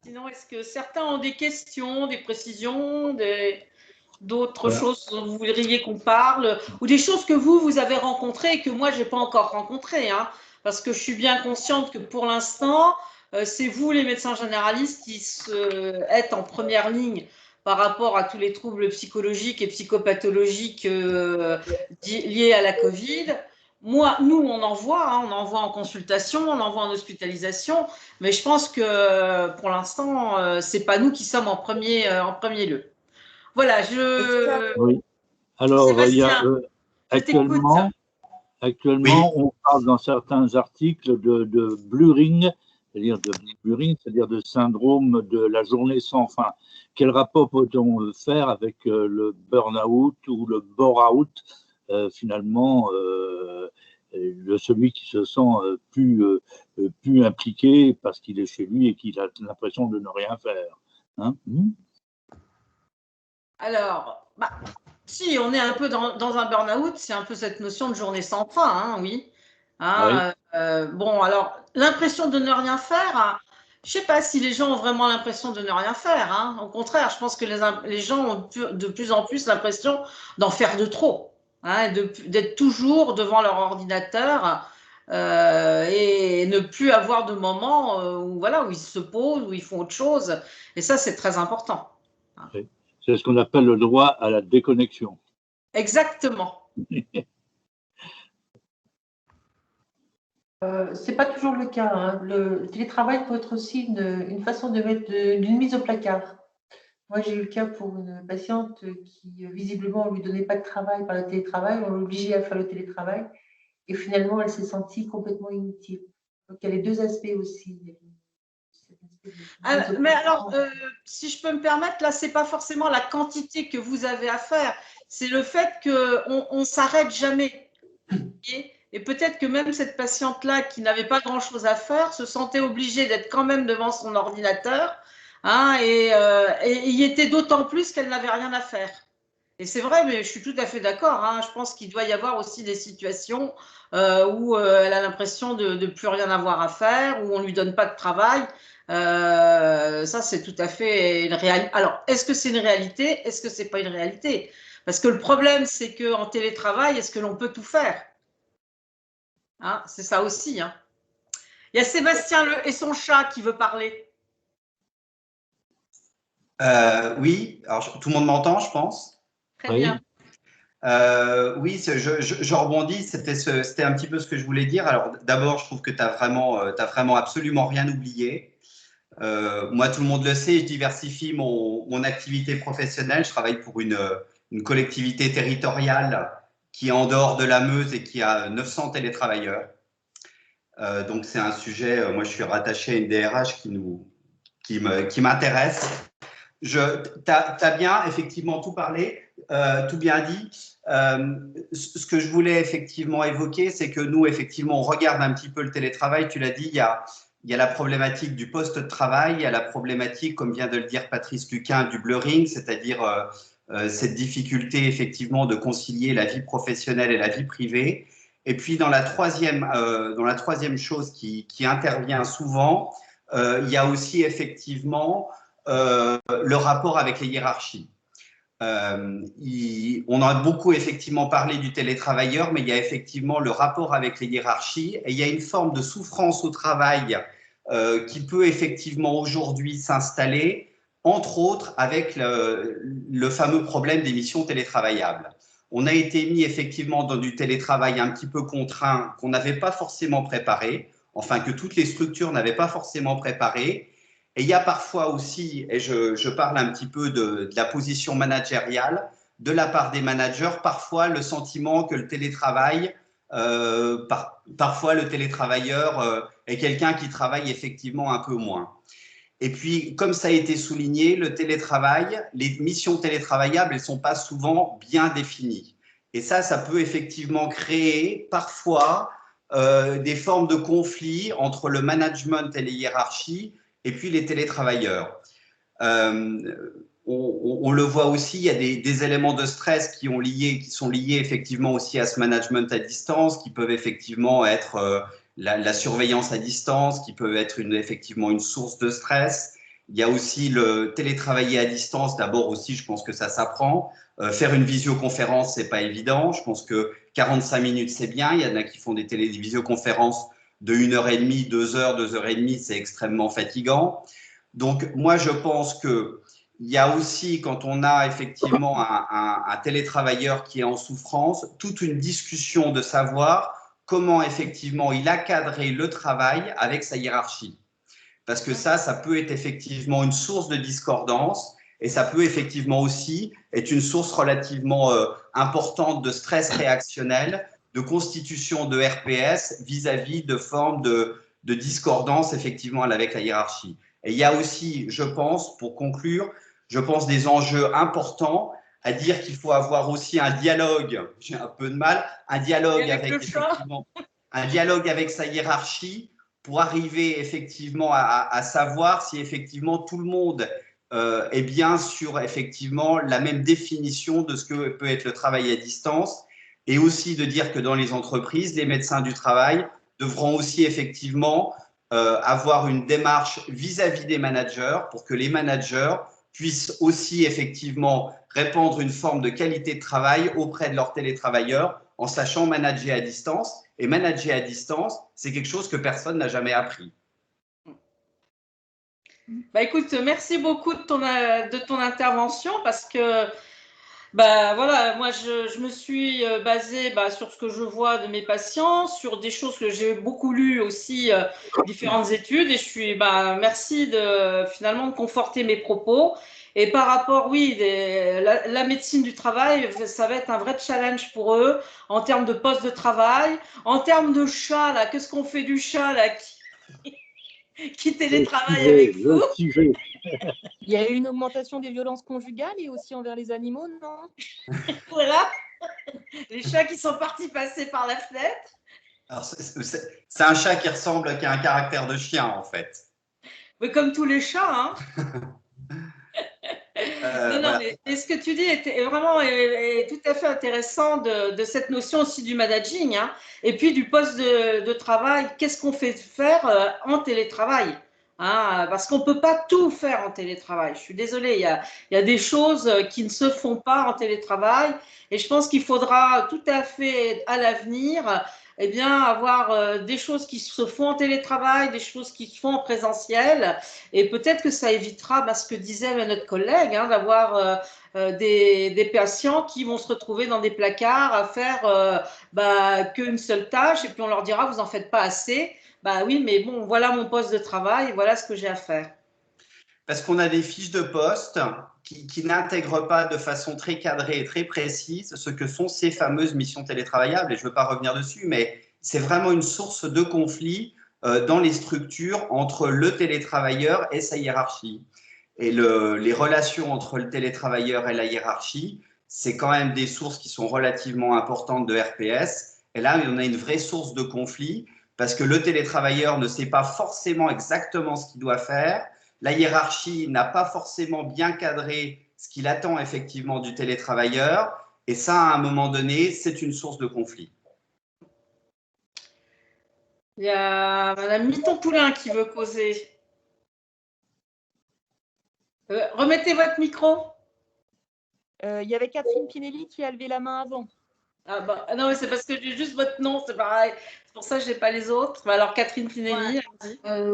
[SPEAKER 1] Sinon, est-ce que certains ont des questions, des précisions, d'autres
[SPEAKER 2] Voilà.
[SPEAKER 1] choses dont vous voudriez qu'on parle, ou des choses que vous avez rencontrées et que moi, je n'ai pas encore rencontrées, hein, parce que je suis bien consciente que pour l'instant, c'est vous, les médecins généralistes, qui êtes en première ligne par rapport à tous les troubles psychologiques et psychopathologiques liés à la Covid. Moi, nous, on en voit, hein, on en voit en consultation, on en voit en hospitalisation, mais je pense que pour l'instant, c'est pas nous qui sommes en premier lieu. Voilà,
[SPEAKER 2] Oui. Alors, il y a
[SPEAKER 1] Sébastien, je t'écoute.
[SPEAKER 2] actuellement, on parle dans certains articles de blurring, c'est-à-dire de syndrome de la journée sans fin. Quel rapport peut-on faire avec le burn-out ou le bore-out, finalement, de celui qui se sent plus impliqué parce qu'il est chez lui et qu'il a l'impression de ne rien faire, hein?
[SPEAKER 1] Alors, si on est un peu dans un burn-out, c'est un peu cette notion de journée sans fin, hein, oui. Hein, bon, alors, l'impression de ne rien faire, hein, je ne sais pas si les gens ont vraiment l'impression de ne rien faire, hein. Au contraire, je pense que les gens ont de plus en plus l'impression d'en faire de trop, hein, d'être toujours devant leur ordinateur et ne plus avoir de moments où ils se posent, où ils font autre chose. Et ça, c'est très important.
[SPEAKER 2] Oui. C'est ce qu'on appelle le droit à la déconnexion.
[SPEAKER 1] Exactement.
[SPEAKER 3] C'est pas toujours le cas, hein. Le télétravail peut être aussi une façon de mettre d'une mise au placard. Moi, j'ai eu le cas pour une patiente qui, visiblement, on ne lui donnait pas de travail par le télétravail, on l'obligeait à faire le télétravail, et finalement, elle s'est sentie complètement inutile. Donc, il y a les deux aspects aussi.
[SPEAKER 1] Mais alors, si je peux me permettre, là, c'est pas forcément la quantité que vous avez à faire, c'est le fait qu'on ne s'arrête jamais. Et peut-être que même cette patiente-là, qui n'avait pas grand-chose à faire, se sentait obligée d'être quand même devant son ordinateur, hein, et y était d'autant plus qu'elle n'avait rien à faire. Et c'est vrai, mais je suis tout à fait d'accord, hein. Je pense qu'il doit y avoir aussi des situations où elle a l'impression de ne plus rien avoir à faire, où on ne lui donne pas de travail. Ça, c'est tout à fait une réalité. Alors, est-ce que c'est une réalité? Est-ce que c'est pas une réalité? Parce que le problème, c'est qu'en télétravail, est-ce que l'on peut tout faire? Hein, c'est ça aussi, hein. Il y a Sébastien et son chat qui veut parler.
[SPEAKER 6] Oui, alors tout le monde m'entend, je pense.
[SPEAKER 1] Très bien.
[SPEAKER 6] Oui, je rebondis, c'était un petit peu ce que je voulais dire. Alors d'abord, je trouve que tu as vraiment absolument rien oublié. Moi, tout le monde le sait, je diversifie mon activité professionnelle. Je travaille pour une collectivité territoriale qui est en dehors de la Meuse et qui a 900 télétravailleurs. Donc c'est un sujet, moi je suis rattaché à une DRH qui m'intéresse. Tu as bien effectivement tout parlé, tout bien dit. Ce que je voulais effectivement évoquer, c'est que nous, effectivement, on regarde un petit peu le télétravail. Tu l'as dit, il y a la problématique du poste de travail, il y a la problématique, comme vient de le dire Patrice Luquin, du blurring, c'est-à-dire cette difficulté effectivement de concilier la vie professionnelle et la vie privée. Et puis dans la troisième chose qui intervient souvent, il y a aussi effectivement le rapport avec les hiérarchies. On a beaucoup effectivement parlé du télétravailleur, mais il y a effectivement le rapport avec les hiérarchies et il y a une forme de souffrance au travail qui peut effectivement aujourd'hui s'installer, entre autres avec le fameux problème des missions télétravaillables. On a été mis effectivement dans du télétravail un petit peu contraint qu'on n'avait pas forcément préparé, enfin que toutes les structures n'avaient pas forcément préparé. Et il y a parfois aussi, et je parle un petit peu de la position managériale, de la part des managers, parfois le sentiment que le télétravail, parfois le télétravailleur est quelqu'un qui travaille effectivement un peu moins. Et puis, comme ça a été souligné, le télétravail, les missions télétravaillables, elles ne sont pas souvent bien définies. Et ça peut effectivement créer parfois des formes de conflits entre le management et les hiérarchies, et puis les télétravailleurs. on le voit aussi, il y a des éléments de stress qui sont liés effectivement aussi à ce management à distance, qui peuvent effectivement être la surveillance à distance, qui peut être effectivement une source de stress. Il y a aussi le télétravailler à distance. D'abord aussi, je pense que ça s'apprend. Faire une visioconférence, c'est pas évident. Je pense que 45 minutes, c'est bien. Il y en a qui font des visioconférences de 1h30, 2h, 2h30, c'est extrêmement fatigant. Donc, moi, je pense que il y a aussi, quand on a effectivement un télétravailleur qui est en souffrance, toute une discussion de savoir comment effectivement il a cadré le travail avec sa hiérarchie. Parce que ça peut être effectivement une source de discordance et ça peut effectivement aussi être une source relativement importante de stress réactionnel, de constitution de RPS vis-à-vis de formes de discordance effectivement avec la hiérarchie. Et il y a aussi, je pense, pour conclure, je pense des enjeux importants à dire qu'il faut avoir aussi un dialogue, j'ai un peu de mal, un dialogue avec sa hiérarchie pour arriver effectivement à savoir si effectivement tout le monde est bien sur effectivement la même définition de ce que peut être le travail à distance, et aussi de dire que dans les entreprises, les médecins du travail devront aussi effectivement avoir une démarche vis-à-vis des managers pour que les managers puissent aussi effectivement répandre une forme de qualité de travail auprès de leurs télétravailleurs en sachant manager à distance. Et manager à distance, c'est quelque chose que personne n'a jamais appris.
[SPEAKER 1] Bah écoute, merci beaucoup de ton intervention parce que bah voilà, moi je me suis basée sur ce que je vois de mes patients, sur des choses que j'ai beaucoup lues aussi, différentes études, et je suis merci de finalement de conforter mes propos. Et par rapport, oui, la médecine du travail, ça va être un vrai challenge pour eux en termes de poste de travail, en termes de chat là. Qu'est-ce qu'on fait du chat là qui télétravaille avec vous?
[SPEAKER 4] Il y a eu une augmentation des violences conjugales et aussi envers les animaux, non?
[SPEAKER 1] Voilà, les chats qui sont partis passer par la fenêtre.
[SPEAKER 6] Alors, c'est un chat qui a un caractère de chien, en fait.
[SPEAKER 1] Mais comme tous les chats, hein. Non,
[SPEAKER 6] Voilà.
[SPEAKER 1] mais ce que tu dis est vraiment est tout à fait intéressant de cette notion aussi du managing, hein, et puis du poste de travail. Qu'est-ce qu'on fait faire en télétravail, hein, parce qu'on ne peut pas tout faire en télétravail. Je suis désolée, il y a des choses qui ne se font pas en télétravail, et je pense qu'il faudra tout à fait à l'avenir avoir des choses qui se font en télétravail, des choses qui se font en présentiel, et peut-être que ça évitera ce que disait notre collègue, hein, d'avoir des patients qui vont se retrouver dans des placards à faire qu'une seule tâche, et puis on leur dira vous en faites pas assez. Oui, mais bon, voilà mon poste de travail, voilà ce que j'ai à faire.
[SPEAKER 6] Parce qu'on a des fiches de poste qui n'intègrent pas de façon très cadrée et très précise ce que sont ces fameuses missions télétravaillables. Et je ne veux pas revenir dessus, mais c'est vraiment une source de conflit dans les structures entre le télétravailleur et sa hiérarchie. Et les relations entre le télétravailleur et la hiérarchie, c'est quand même des sources qui sont relativement importantes de RPS. Et là, on a une vraie source de conflit parce que le télétravailleur ne sait pas forcément exactement ce qu'il doit faire. La hiérarchie n'a pas forcément bien cadré ce qu'il attend effectivement du télétravailleur. Et ça, à un moment donné, c'est une source de conflit.
[SPEAKER 1] Il y a Madame Miton-Poulain qui veut causer. Remettez votre micro.
[SPEAKER 4] Il y avait Catherine Pinelli qui a levé la main avant.
[SPEAKER 1] Non, mais c'est parce que j'ai juste votre nom, c'est pareil. C'est pour ça que je n'ai pas les autres. Alors, Catherine Pinelli.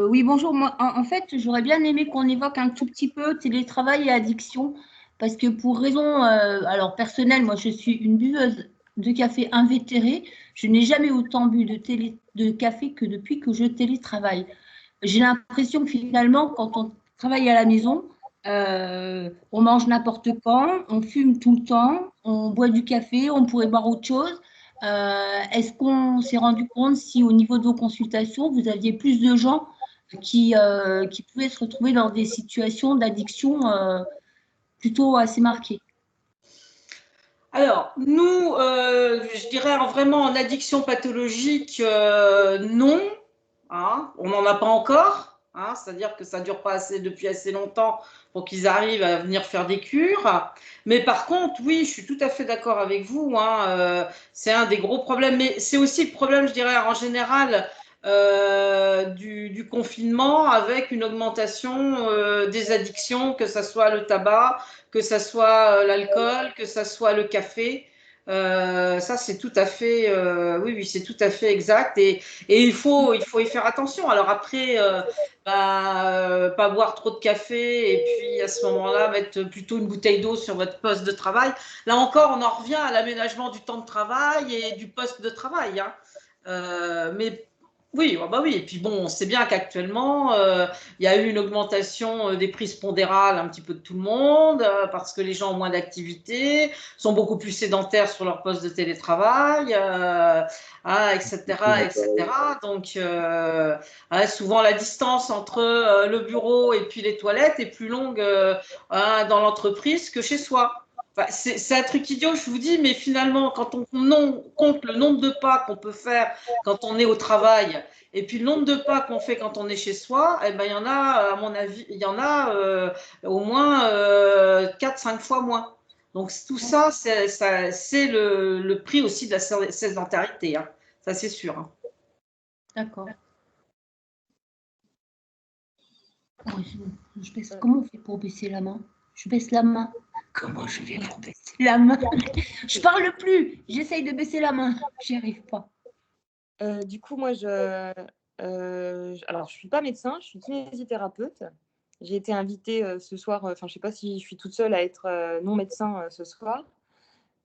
[SPEAKER 7] Oui, bonjour. Moi, en fait, j'aurais bien aimé qu'on évoque un tout petit peu télétravail et addiction. Parce que pour raison alors personnelle, moi, je suis une buveuse de café invétérée. Je n'ai jamais autant bu de café que depuis que je télétravaille. J'ai l'impression que finalement, quand on travaille à la maison, on mange n'importe quand, on fume tout le temps, on boit du café, on pourrait boire autre chose. Est-ce qu'on s'est rendu compte si au niveau de vos consultations, vous aviez plus de gens qui pouvaient se retrouver dans des situations d'addiction plutôt assez marquées?
[SPEAKER 1] Alors, nous, je dirais vraiment en addiction pathologique, non. Hein, on n'en a pas encore. Hein, c'est-à-dire que ça ne dure pas depuis assez longtemps pour qu'ils arrivent à venir faire des cures. Mais par contre, oui, je suis tout à fait d'accord avec vous, hein, c'est un des gros problèmes. Mais c'est aussi le problème, je dirais, en général, du confinement avec une augmentation des addictions, que ce soit le tabac, que ce soit l'alcool, que ce soit le café. Ça, c'est tout à fait, oui, oui, c'est tout à fait exact. Et il faut y faire attention. Alors après, pas boire trop de café et puis à ce moment-là, mettre plutôt une bouteille d'eau sur votre poste de travail. Là encore, on en revient à l'aménagement du temps de travail et du poste de travail, hein. Mais oui, bah oui. Et puis bon, on sait bien qu'actuellement, il y a eu une augmentation des prises pondérales un petit peu de tout le monde parce que les gens ont moins d'activité, sont beaucoup plus sédentaires sur leur poste de télétravail, etc., etc. Donc, souvent la distance entre le bureau et puis les toilettes est plus longue dans l'entreprise que chez soi. Enfin, c'est un truc idiot, je vous dis, mais finalement, quand on compte le nombre de pas qu'on peut faire quand on est au travail, et puis le nombre de pas qu'on fait quand on est chez soi, eh ben, il y en a, à mon avis, il y en a au moins 4-5 fois moins. Donc tout ça, c'est le prix aussi de la sédentarité, hein. Ça, c'est sûr, hein.
[SPEAKER 7] D'accord. Comment on fait pour baisser la main? Je baisse la main. Comment je fais pour baisser la main? Je parle plus. J'essaye de baisser la main. J'y arrive pas.
[SPEAKER 4] Du coup, moi, alors, je suis pas médecin, je suis kinésithérapeute. J'ai été invitée ce soir, enfin, je sais pas si je suis toute seule à être non médecin ce soir,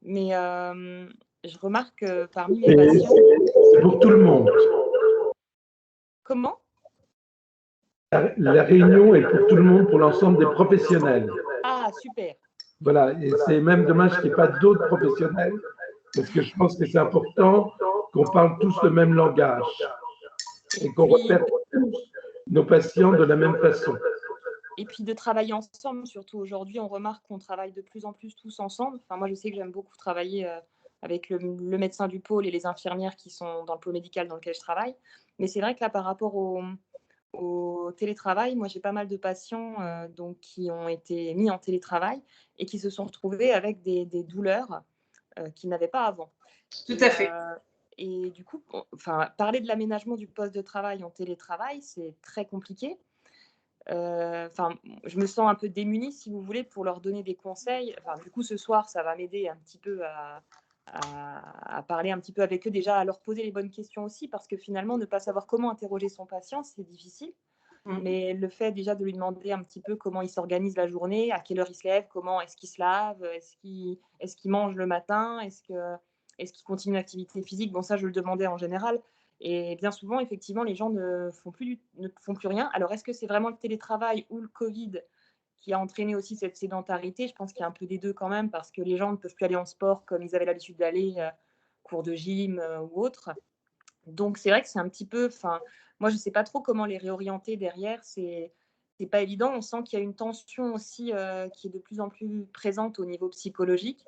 [SPEAKER 4] mais je remarque parmi mes patients…
[SPEAKER 5] C'est pour tout le monde.
[SPEAKER 4] Comment?
[SPEAKER 5] La réunion est pour tout le monde, pour l'ensemble des professionnels.
[SPEAKER 4] Ah, super.
[SPEAKER 5] Voilà, et c'est même dommage qu'il n'y ait pas d'autres professionnels, parce que je pense que c'est important qu'on parle tous le même langage et qu'on repère tous nos patients de la même façon.
[SPEAKER 4] Et puis de travailler ensemble, surtout aujourd'hui, on remarque qu'on travaille de plus en plus tous ensemble. Enfin, moi, je sais que j'aime beaucoup travailler avec le médecin du pôle et les infirmières qui sont dans le pôle médical dans lequel je travaille. Mais c'est vrai que là, par rapport au télétravail, moi, j'ai pas mal de patients donc, qui ont été mis en télétravail et qui se sont retrouvés avec des douleurs qu'ils n'avaient pas avant.
[SPEAKER 1] Tout à fait.
[SPEAKER 4] Et du coup, parler de l'aménagement du poste de travail en télétravail, c'est très compliqué. Je me sens un peu démunie, si vous voulez, pour leur donner des conseils. Du coup, ce soir, ça va m'aider un petit peu à parler un petit peu avec eux, déjà à leur poser les bonnes questions aussi, parce que finalement, ne pas savoir comment interroger son patient, c'est difficile. Mais le fait déjà de lui demander un petit peu comment il s'organise la journée, à quelle heure il se lève, comment est-ce qu'il se lave, est-ce qu'il mange le matin, est-ce qu'il continue l'activité physique, bon, ça, je le demandais en général. Et bien souvent, effectivement, les gens ne font plus rien. Alors, est-ce que c'est vraiment le télétravail ou le Covid qui a entraîné aussi cette sédentarité? Je pense qu'il y a un peu des deux quand même, parce que les gens ne peuvent plus aller en sport comme ils avaient l'habitude d'aller, cours de gym ou autre. Donc, c'est vrai que c'est un petit peu… moi, je ne sais pas trop comment les réorienter derrière. C'est pas évident. On sent qu'il y a une tension aussi qui est de plus en plus présente au niveau psychologique.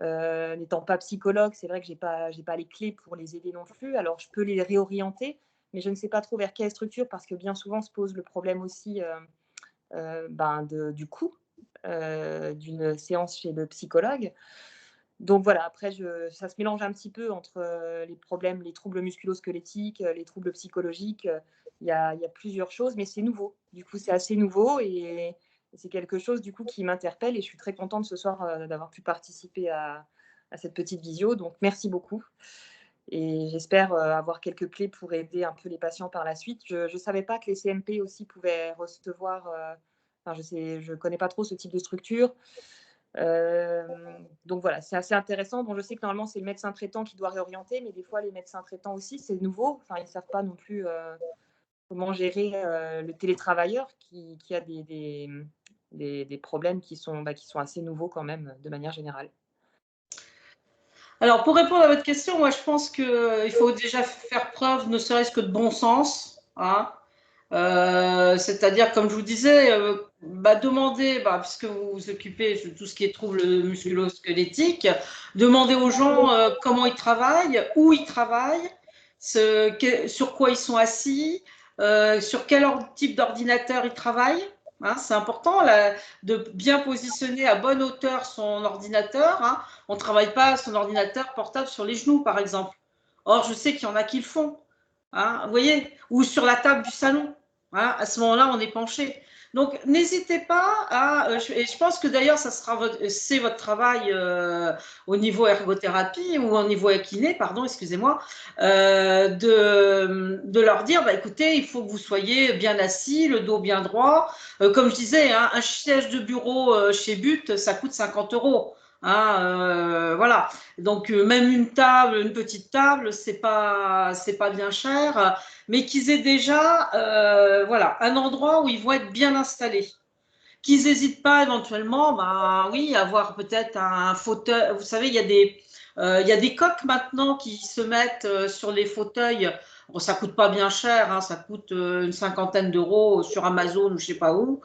[SPEAKER 4] N'étant pas psychologue, c'est vrai que j'ai pas les clés pour les aider non plus. Alors, je peux les réorienter, mais je ne sais pas trop vers quelle structure, parce que bien souvent se pose le problème aussi du coût d'une séance chez le psychologue. Donc voilà, après, ça se mélange un petit peu entre les problèmes, les troubles musculo-squelettiques, les troubles psychologiques. Il y a plusieurs choses, mais c'est nouveau. Du coup, c'est assez nouveau et c'est quelque chose du coup qui m'interpelle, et je suis très contente ce soir d'avoir pu participer à cette petite visio. Donc, merci beaucoup. Et j'espère avoir quelques clés pour aider un peu les patients par la suite. Je ne savais pas que les CMP aussi pouvaient recevoir… je ne connais pas trop ce type de structure. Donc voilà, c'est assez intéressant. Bon, je sais que normalement, c'est le médecin traitant qui doit réorienter, mais des fois, les médecins traitants aussi, c'est nouveau. Ils ne savent pas non plus comment gérer le télétravailleur qui a des problèmes qui sont assez nouveaux quand même, de manière générale.
[SPEAKER 1] Alors, pour répondre à votre question, moi, je pense qu'il faut déjà faire preuve, ne serait-ce que de bon sens, hein. C'est-à-dire, comme je vous disais, demandez, puisque vous vous occupez de tout ce qui est troubles musculo-squelettiques, demandez aux gens comment ils travaillent, où ils travaillent, sur quoi ils sont assis, sur quel type d'ordinateur ils travaillent. Hein, c'est important là, de bien positionner à bonne hauteur son ordinateur. Hein. On ne travaille pas son ordinateur portable sur les genoux, par exemple. Or, je sais qu'il y en a qui le font. Hein, vous voyez, ou sur la table du salon. Hein, à ce moment-là, on est penché. Donc, n'hésitez pas à. Et je pense que d'ailleurs, c'est votre travail au niveau ergothérapie ou au niveau kiné, pardon, excusez-moi, de leur dire, bah, écoutez, il faut que vous soyez bien assis, le dos bien droit. Comme je disais, hein, un siège de bureau chez But, ça coûte 50 €. Hein, voilà. Donc, même une table, une petite table, c'est pas bien cher, mais qu'ils aient déjà voilà, un endroit où ils vont être bien installés. Qu'ils n'hésitent pas éventuellement, bah, oui, avoir peut-être un fauteuil. Vous savez, il y a des coques maintenant qui se mettent sur les fauteuils. Bon, ça ne coûte pas bien cher, hein, ça coûte une 50aine d'euros sur Amazon ou je ne sais pas où,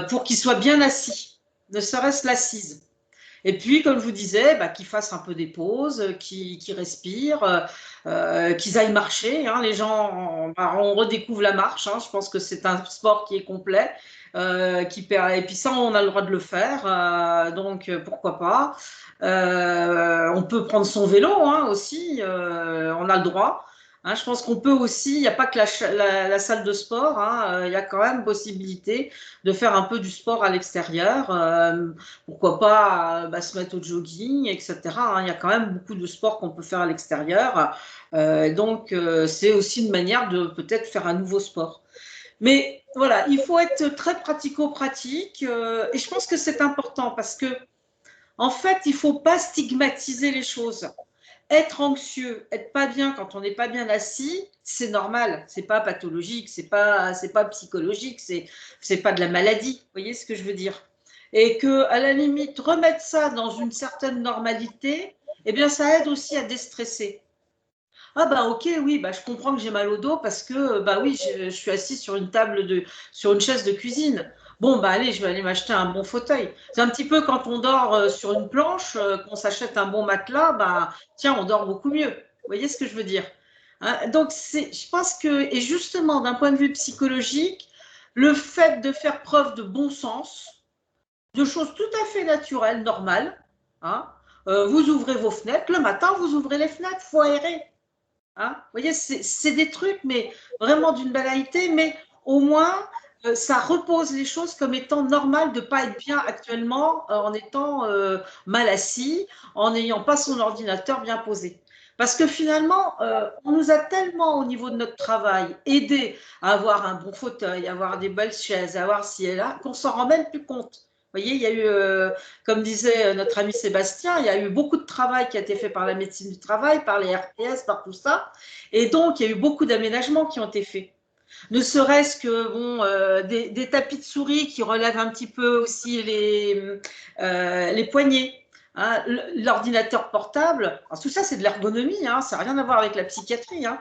[SPEAKER 1] pour qu'ils soient bien assis, ne serait-ce l'assise. Et puis, comme je vous disais, bah, qu'ils fassent un peu des pauses, qu'ils respirent, qu'ils aillent marcher. Hein. Les gens, on redécouvre la marche. Hein. Je pense que c'est un sport qui est complet. Et puis ça, on a le droit de le faire. Donc, pourquoi pas. On peut prendre son vélo hein, aussi. On a le droit. Hein, je pense qu'on peut aussi, il n'y a pas que la salle de sport, hein, il y a quand même possibilité de faire un peu du sport à l'extérieur. Pourquoi pas se mettre au jogging, etc. Hein, il y a quand même beaucoup de sports qu'on peut faire à l'extérieur. Donc, c'est aussi une manière de peut-être faire un nouveau sport. Mais voilà, il faut être très pratico-pratique et je pense que c'est important parce que, en fait, il ne faut pas stigmatiser les choses. Être anxieux, être pas bien quand on n'est pas bien assis, c'est normal, c'est pas pathologique, c'est pas psychologique, c'est pas de la maladie. Vous voyez ce que je veux dire? Et que à la limite remettre ça dans une certaine normalité, eh bien ça aide aussi à déstresser. Ah bah ok, oui, bah je comprends que j'ai mal au dos parce que bah oui, je suis assise sur sur une chaise de cuisine. Bon bah allez, je vais aller m'acheter un bon fauteuil. C'est un petit peu quand on dort sur une planche, qu'on s'achète un bon matelas, bah tiens, on dort beaucoup mieux. Vous voyez ce que je veux dire? Hein, donc je pense que, et justement d'un point de vue psychologique, le fait de faire preuve de bon sens, de choses tout à fait naturelles, normales, hein, vous ouvrez vos fenêtres, le matin vous ouvrez les fenêtres, il faut aérer. Hein, vous voyez, c'est des trucs, mais vraiment d'une banalité, mais au moins, ça repose les choses comme étant normal de ne pas être bien actuellement en étant mal assis, en n'ayant pas son ordinateur bien posé. Parce que finalement, on nous a tellement au niveau de notre travail aidé à avoir un bon fauteuil, à avoir des belles chaises, à avoir ci et là, qu'on s'en rend même plus compte. Vous voyez, il y a eu, comme disait notre ami Sébastien, il y a eu beaucoup de travail qui a été fait par la médecine du travail, par les RTS, par tout ça. Et donc, il y a eu beaucoup d'aménagements qui ont été faits. Ne serait-ce que bon, des tapis de souris qui relèvent un petit peu aussi les poignets. Hein, l'ordinateur portable, alors tout ça c'est de l'ergonomie, hein, ça n'a rien à voir avec la psychiatrie. Hein.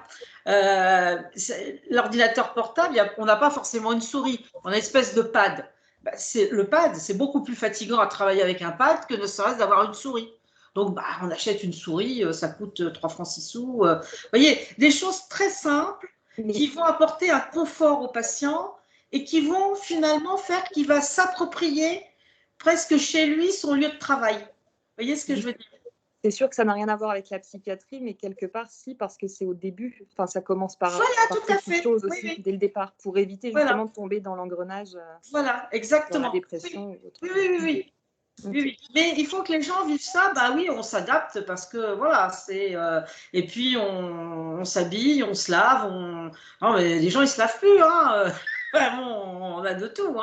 [SPEAKER 1] L'ordinateur portable, on n'a pas forcément une souris, on a une espèce de pad. Bah, le pad, c'est beaucoup plus fatigant à travailler avec un pad que ne serait-ce d'avoir une souris. Donc, bah, on achète une souris, ça coûte 3 francs 6 sous. Vous voyez, des choses très simples qui vont apporter un confort au patient et qui vont finalement faire qu'il va s'approprier presque chez lui son lieu de travail. Vous voyez ce que je veux dire?
[SPEAKER 4] C'est sûr que ça n'a rien à voir avec la psychiatrie, mais quelque part, si, parce que c'est au début. Enfin, ça commence par
[SPEAKER 1] petites
[SPEAKER 4] choses aussi, oui. Dès le départ, pour éviter justement de tomber dans l'engrenage.
[SPEAKER 1] Voilà, exactement.
[SPEAKER 4] Dans la dépression.
[SPEAKER 1] Oui. Oui. Mais il faut que les gens vivent ça. Bah oui, on s'adapte parce que voilà, c'est. Et puis on s'habille, on se lave. Non, mais les gens ils se lavent plus. Hein. Bon, on a de tout. Bon,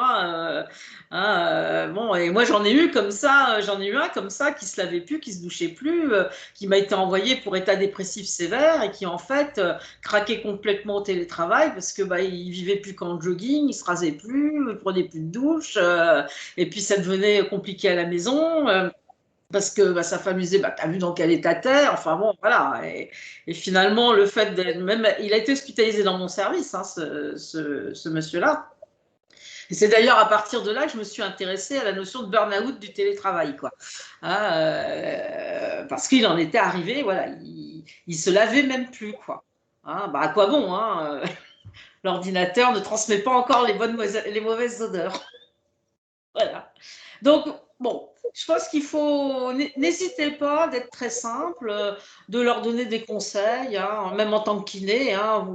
[SPEAKER 1] et moi j'en ai eu comme ça, j'en ai eu un comme ça qui se lavait plus, qui se douchait plus, qui m'a été envoyé pour état dépressif sévère et qui en fait craquait complètement au télétravail parce que bah il vivait plus qu'en jogging, il se rasait plus, il prenait plus de douche, et puis ça devenait compliqué à la maison. Parce que bah, sa femme lui disait, bah, t'as vu dans quel état t'es, enfin bon, voilà. Et finalement, le fait d'être même, il a été hospitalisé dans mon service, hein, ce monsieur-là. Et c'est d'ailleurs à partir de là que je me suis intéressée à la notion de burn-out du télétravail, quoi. Parce qu'il en était arrivé, voilà, il se lavait même plus, quoi. Bah, à quoi bon, hein, l'ordinateur ne transmet pas encore les mauvaises odeurs. Voilà. Donc, bon, je pense qu'il faut, n'hésitez pas d'être très simple, de leur donner des conseils, hein, même en tant que kiné, hein,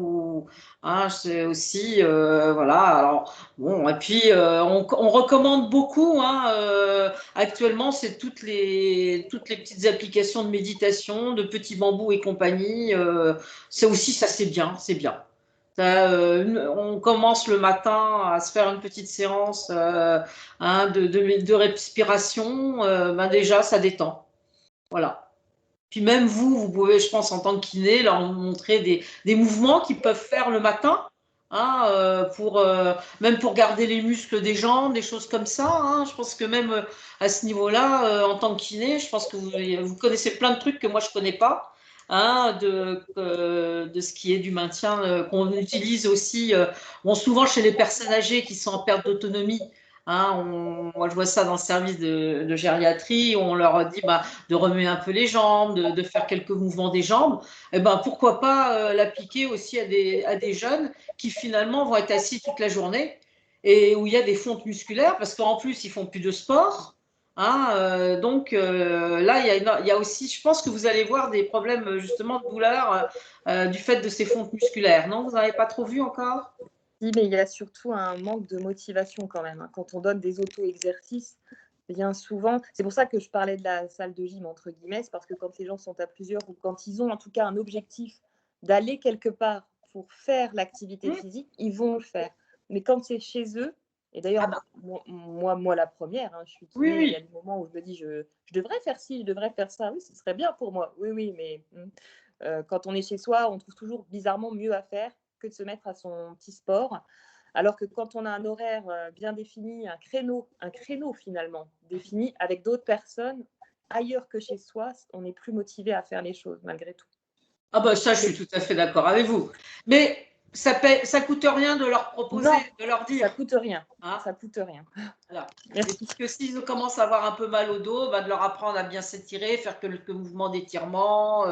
[SPEAKER 1] c'est aussi, voilà. Alors, bon, et puis, on recommande beaucoup, hein, actuellement, c'est toutes les petites applications de méditation, de petits bambous et compagnie, c'est aussi, ça, c'est bien, c'est bien. On commence le matin à se faire une petite séance hein, de respiration, ben déjà, ça détend. Voilà. Puis même vous, vous pouvez, je pense, en tant que kiné, leur montrer des mouvements qu'ils peuvent faire le matin, hein, même pour garder les muscles des jambes, des choses comme ça. Hein. Je pense que même à ce niveau-là, en tant que kiné, je pense que vous connaissez plein de trucs que moi, je ne connais pas. Hein, de ce qui est du maintien qu'on utilise aussi bon, souvent chez les personnes âgées qui sont en perte d'autonomie. Hein, moi, je vois ça dans le service de gériatrie. On leur dit bah, de remuer un peu les jambes, de faire quelques mouvements des jambes. Et ben, pourquoi pas l'appliquer aussi à des jeunes qui finalement vont être assis toute la journée et où il y a des fontes musculaires parce qu'en plus, ils font plus de sport. Hein, donc là, il y a aussi, je pense que vous allez voir des problèmes justement de douleur du fait de ces fontes musculaires. Non, vous n'avez pas trop vu encore?
[SPEAKER 4] Si, mais il y a surtout un manque de motivation quand même. Hein. Quand on donne des auto-exercices, bien souvent, c'est pour ça que je parlais de la salle de gym, entre guillemets, c'est parce que quand les gens sont à plusieurs ou quand ils ont en tout cas un objectif d'aller quelque part pour faire l'activité physique, ils vont le faire. Mais quand c'est chez eux, et d'ailleurs, moi la première, hein, je suis kiné, il y a des moments où je me dis, je devrais faire ci, je devrais faire ça, oui, ce serait bien pour moi. Oui, mais quand on est chez soi, on trouve toujours bizarrement mieux à faire que de se mettre à son petit sport. Alors que quand on a un horaire bien défini, un créneau finalement défini avec d'autres personnes ailleurs que chez soi, on est plus motivé à faire les choses malgré tout.
[SPEAKER 1] Ah ben ça, je suis tout à fait d'accord avec vous. Mais ça coûte rien de leur proposer,
[SPEAKER 4] non,
[SPEAKER 1] de leur dire.
[SPEAKER 4] Ça coûte rien. Hein, ça coûte rien.
[SPEAKER 1] Voilà. Et puis que s'ils commencent à avoir un peu mal au dos, bah, de leur apprendre à bien s'étirer, faire quelques mouvements d'étirement,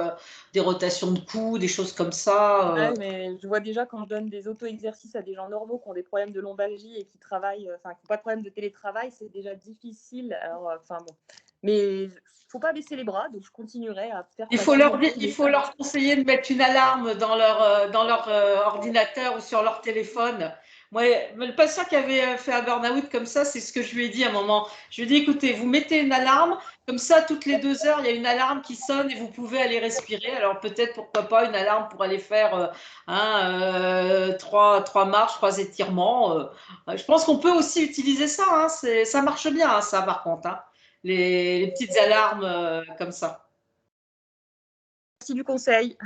[SPEAKER 1] des rotations de cou, des choses comme ça.
[SPEAKER 4] Ouais, mais je vois déjà quand je donne des auto-exercices à des gens normaux qui ont des problèmes de lombalgie et qui travaillent, qui n'ont pas de problème de télétravail, c'est déjà difficile. Alors, bon. Mais il ne faut pas baisser les bras, donc je continuerai à faire.
[SPEAKER 1] Il faut leur conseiller de mettre une alarme dans leur ordinateur ou sur leur téléphone. Moi, le patient qui avait fait un burn-out comme ça, c'est ce que je lui ai dit à un moment. Je lui ai dit, écoutez, vous mettez une alarme, comme ça, toutes les 2 heures, il y a une alarme qui sonne et vous pouvez aller respirer. Alors peut-être, pourquoi pas, une alarme pour aller faire 3 marches, 3 étirements. Je pense qu'on peut aussi utiliser ça. Hein, ça marche bien, hein, ça, par contre. Hein, les petites alarmes comme ça.
[SPEAKER 4] Merci du conseil.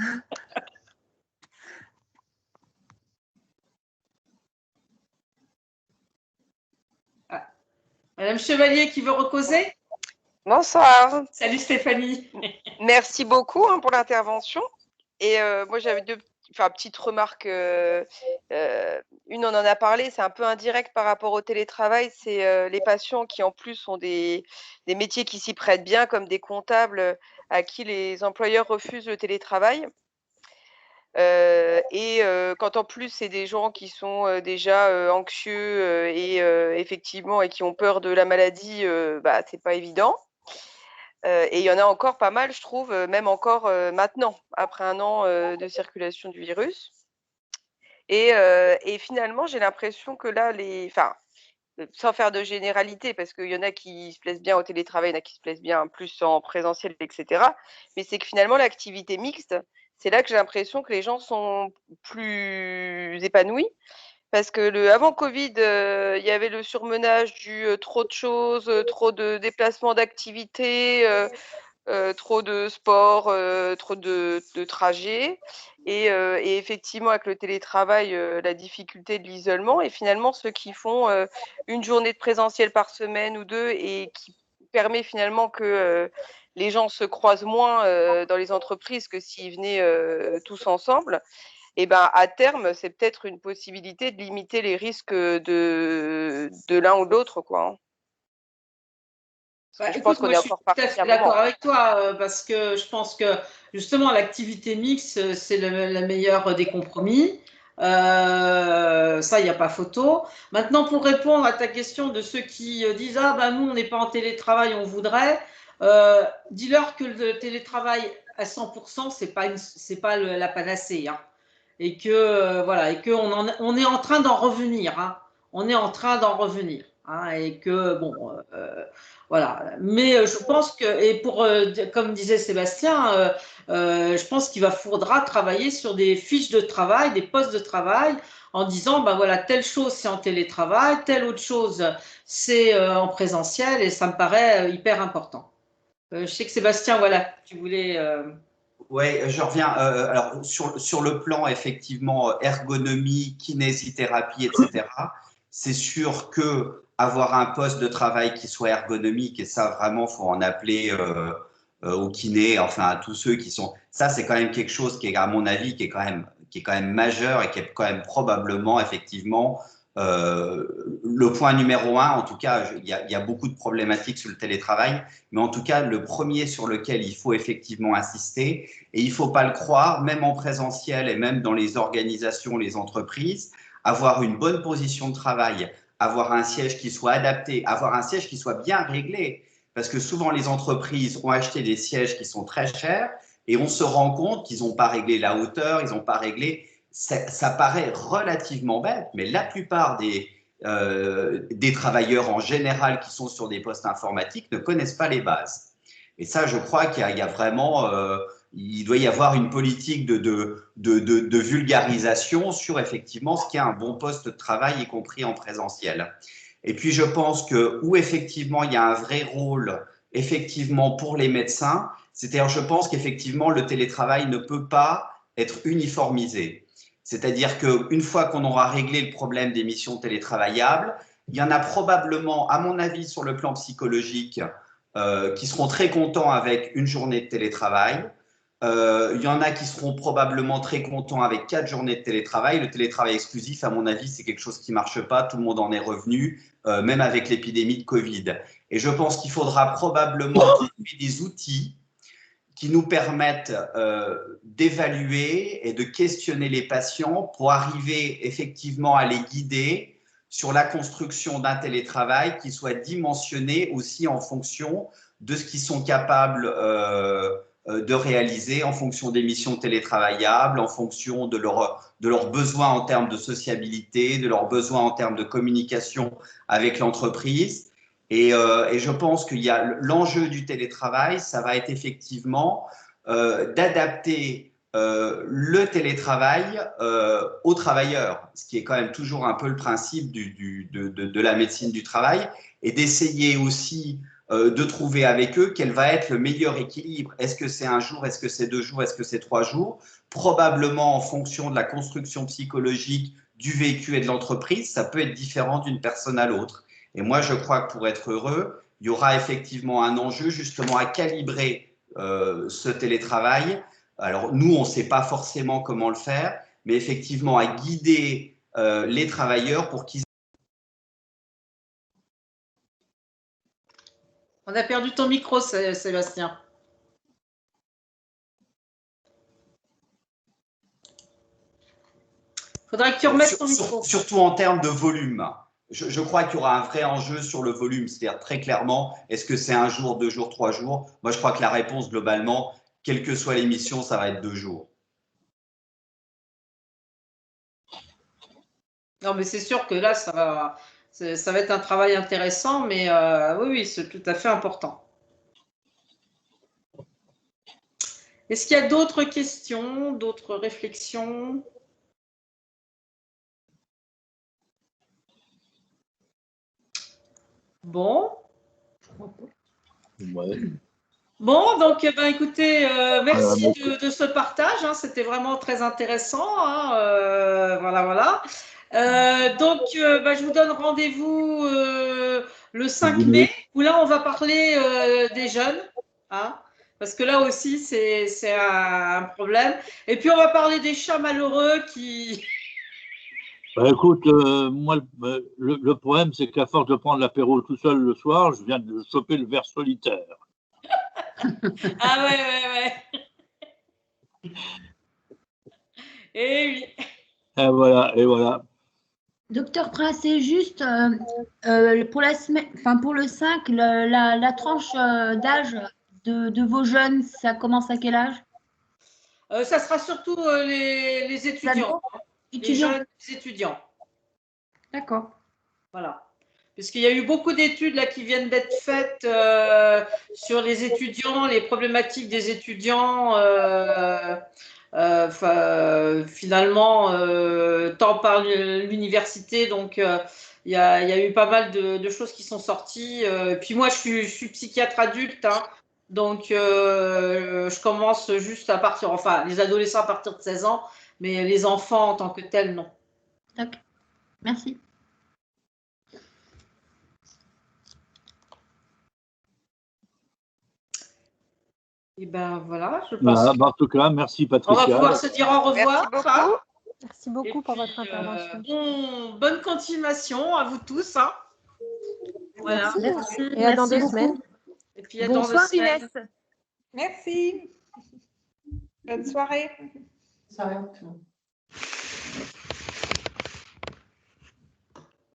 [SPEAKER 1] Madame Chevalier qui veut recauser?
[SPEAKER 8] Bonsoir.
[SPEAKER 1] Salut Stéphanie.
[SPEAKER 8] Merci beaucoup pour l'intervention. Et moi, j'avais deux petites remarques. Une, on en a parlé, c'est un peu indirect par rapport au télétravail. C'est les patients qui, en plus, ont des métiers qui s'y prêtent bien, comme des comptables à qui les employeurs refusent le télétravail. Quand en plus c'est des gens qui sont déjà anxieux et effectivement et qui ont peur de la maladie, c'est pas évident. Et il y en a encore pas mal, je trouve, même encore maintenant, après 1 an de circulation du virus. Et finalement, j'ai l'impression que là, sans faire de généralité, parce qu'il y en a qui se plaisent bien au télétravail, il y en a qui se plaisent bien plus en présentiel, etc. Mais c'est que finalement, l'activité mixte, c'est là que j'ai l'impression que les gens sont plus épanouis. Parce que avant Covid, il y avait le surmenage du trop de choses, trop de déplacements d'activités, trop de sport, trop de trajets. Et effectivement, avec le télétravail, la difficulté de l'isolement. Et finalement, ceux qui font une journée de présentiel par semaine ou 2 et qui permet finalement que les gens se croisent moins dans les entreprises que s'ils venaient tous ensemble, et à terme, c'est peut-être une possibilité de limiter les risques de l'un ou de l'autre, quoi.
[SPEAKER 1] Je pense qu'on est encore parti. Je suis tout à fait d'accord avec toi, parce que je pense que justement l'activité mixte, c'est le meilleur des compromis. Ça, il n'y a pas photo. Maintenant, pour répondre à ta question de ceux qui disent « Ah, ben nous, on n'est pas en télétravail, on voudrait », dis-leur que le télétravail à 100%, c'est pas la panacée. Hein. Et que, voilà, et on est en train d'en revenir. Hein. On est en train d'en revenir. Hein, et que, bon, voilà. Mais je pense que, et comme disait Sébastien, je pense qu'il faudra travailler sur des fiches de travail, des postes de travail, en disant, ben voilà, telle chose c'est en télétravail, telle autre chose c'est en présentiel, et ça me paraît hyper important. Je sais que Sébastien, voilà, tu voulais…
[SPEAKER 6] Oui, je reviens. Alors, sur le plan, effectivement, ergonomie, kinésithérapie, etc., c'est sûr que avoir un poste de travail qui soit ergonomique, et ça, vraiment, il faut en appeler aux kinés, enfin, à tous ceux qui sont… Ça, c'est quand même quelque chose qui est, à mon avis, qui est quand même majeur et qui est quand même probablement, effectivement, le point numéro un. En tout cas, il y a beaucoup de problématiques sur le télétravail, mais en tout cas, le premier sur lequel il faut effectivement insister, et il ne faut pas le croire, même en présentiel et même dans les organisations, les entreprises, avoir une bonne position de travail, avoir un siège qui soit adapté, avoir un siège qui soit bien réglé. Parce que souvent, les entreprises ont acheté des sièges qui sont très chers et on se rend compte qu'ils n'ont pas réglé la hauteur, ils n'ont pas réglé… Ça paraît relativement bête, mais la plupart des travailleurs en général qui sont sur des postes informatiques ne connaissent pas les bases. Et ça, je crois qu'il y a vraiment… il doit y avoir une politique de vulgarisation sur effectivement ce qu'est un bon poste de travail, y compris en présentiel. Et puis, je pense que où effectivement il y a un vrai rôle effectivement pour les médecins, c'est-à-dire je pense qu'effectivement le télétravail ne peut pas être uniformisé. C'est-à-dire qu'une fois qu'on aura réglé le problème des missions télétravaillables, il y en a probablement, à mon avis, sur le plan psychologique, qui seront très contents avec une journée de télétravail. Il y en a qui seront probablement très contents avec 4 journées de télétravail. Le télétravail exclusif, à mon avis, c'est quelque chose qui ne marche pas. Tout le monde en est revenu, même avec l'épidémie de Covid. Et je pense qu'il faudra probablement trouver des outils qui nous permettent d'évaluer et de questionner les patients pour arriver effectivement à les guider sur la construction d'un télétravail qui soit dimensionné aussi en fonction de ce qu'ils sont capables de réaliser, en fonction des missions télétravaillables, en fonction de leurs besoins en termes de sociabilité, de leurs besoins en termes de communication avec l'entreprise. Et je pense qu'il y a l'enjeu du télétravail, ça va être effectivement d'adapter le télétravail aux travailleurs, ce qui est quand même toujours un peu le principe de la médecine du travail, et d'essayer aussi de trouver avec eux quel va être le meilleur équilibre. Est-ce que c'est un jour, est-ce que c'est 2 jours, est-ce que c'est 3 jours? Probablement en fonction de la construction psychologique du vécu et de l'entreprise, ça peut être différent d'une personne à l'autre. Et moi, je crois que pour être heureux, il y aura effectivement un enjeu justement à calibrer ce télétravail. Alors, nous, on ne sait pas forcément comment le faire, mais effectivement à guider les travailleurs pour qu'ils…
[SPEAKER 1] On a perdu ton micro, Sébastien. Il faudrait que tu remettes ton micro.
[SPEAKER 6] Surtout en termes de volume. Je crois qu'il y aura un vrai enjeu sur le volume, c'est-à-dire très clairement, est-ce que c'est 1 jour, 2 jours, 3 jours? Moi, je crois que la réponse globalement, quelle que soit l'émission, ça va être 2 jours.
[SPEAKER 1] Non, mais c'est sûr que là, ça va être un travail intéressant, mais oui, c'est tout à fait important. Est-ce qu'il y a d'autres questions, d'autres réflexions? Bon.
[SPEAKER 2] Ouais.
[SPEAKER 1] Bon, donc, écoutez, merci de ce partage. Hein, c'était vraiment très intéressant. Hein, voilà. Donc, je vous donne rendez-vous le 5 mai, où là, on va parler des jeunes. Hein, parce que là aussi, c'est un problème. Et puis, on va parler des chats malheureux qui…
[SPEAKER 2] Écoute, moi, le problème, c'est qu'à force de prendre l'apéro tout seul le soir, je viens de choper le ver solitaire.
[SPEAKER 1] Ah ouais. Et oui.
[SPEAKER 2] Et voilà, et voilà.
[SPEAKER 7] Docteur Prince, c'est juste pour la semaine, enfin pour le 5, la tranche d'âge de vos jeunes, ça commence à quel âge?
[SPEAKER 1] Ça sera surtout les étudiants, les
[SPEAKER 7] Étudiants.
[SPEAKER 1] jeunes étudiants.
[SPEAKER 7] D'accord.
[SPEAKER 1] Voilà. Puisqu'il y a eu beaucoup d'études là qui viennent d'être faites sur les étudiants, les problématiques des étudiants, finalement, tant par l'université. Donc, il y a eu pas mal de choses qui sont sorties. Puis moi, je suis psychiatre adulte, hein, donc je commence juste à partir, enfin, les adolescents à partir de 16 ans, mais les enfants en tant que tels, non.
[SPEAKER 7] D'accord. Merci.
[SPEAKER 1] Et ben voilà, je pense
[SPEAKER 2] Voilà, en tout cas, merci
[SPEAKER 1] on va
[SPEAKER 2] Patricia.
[SPEAKER 1] pouvoir se dire au revoir.
[SPEAKER 8] Merci beaucoup.
[SPEAKER 9] Merci beaucoup pour votre intervention.
[SPEAKER 1] Bonne continuation à vous tous. Hein. Voilà.
[SPEAKER 9] Merci. Et à dans 2 semaines.
[SPEAKER 1] Et puis à
[SPEAKER 4] Bonsoir
[SPEAKER 1] dans 2 semaines.
[SPEAKER 4] Inès.
[SPEAKER 10] Merci. Bonne soirée.
[SPEAKER 3] Ça arrive, tout le monde.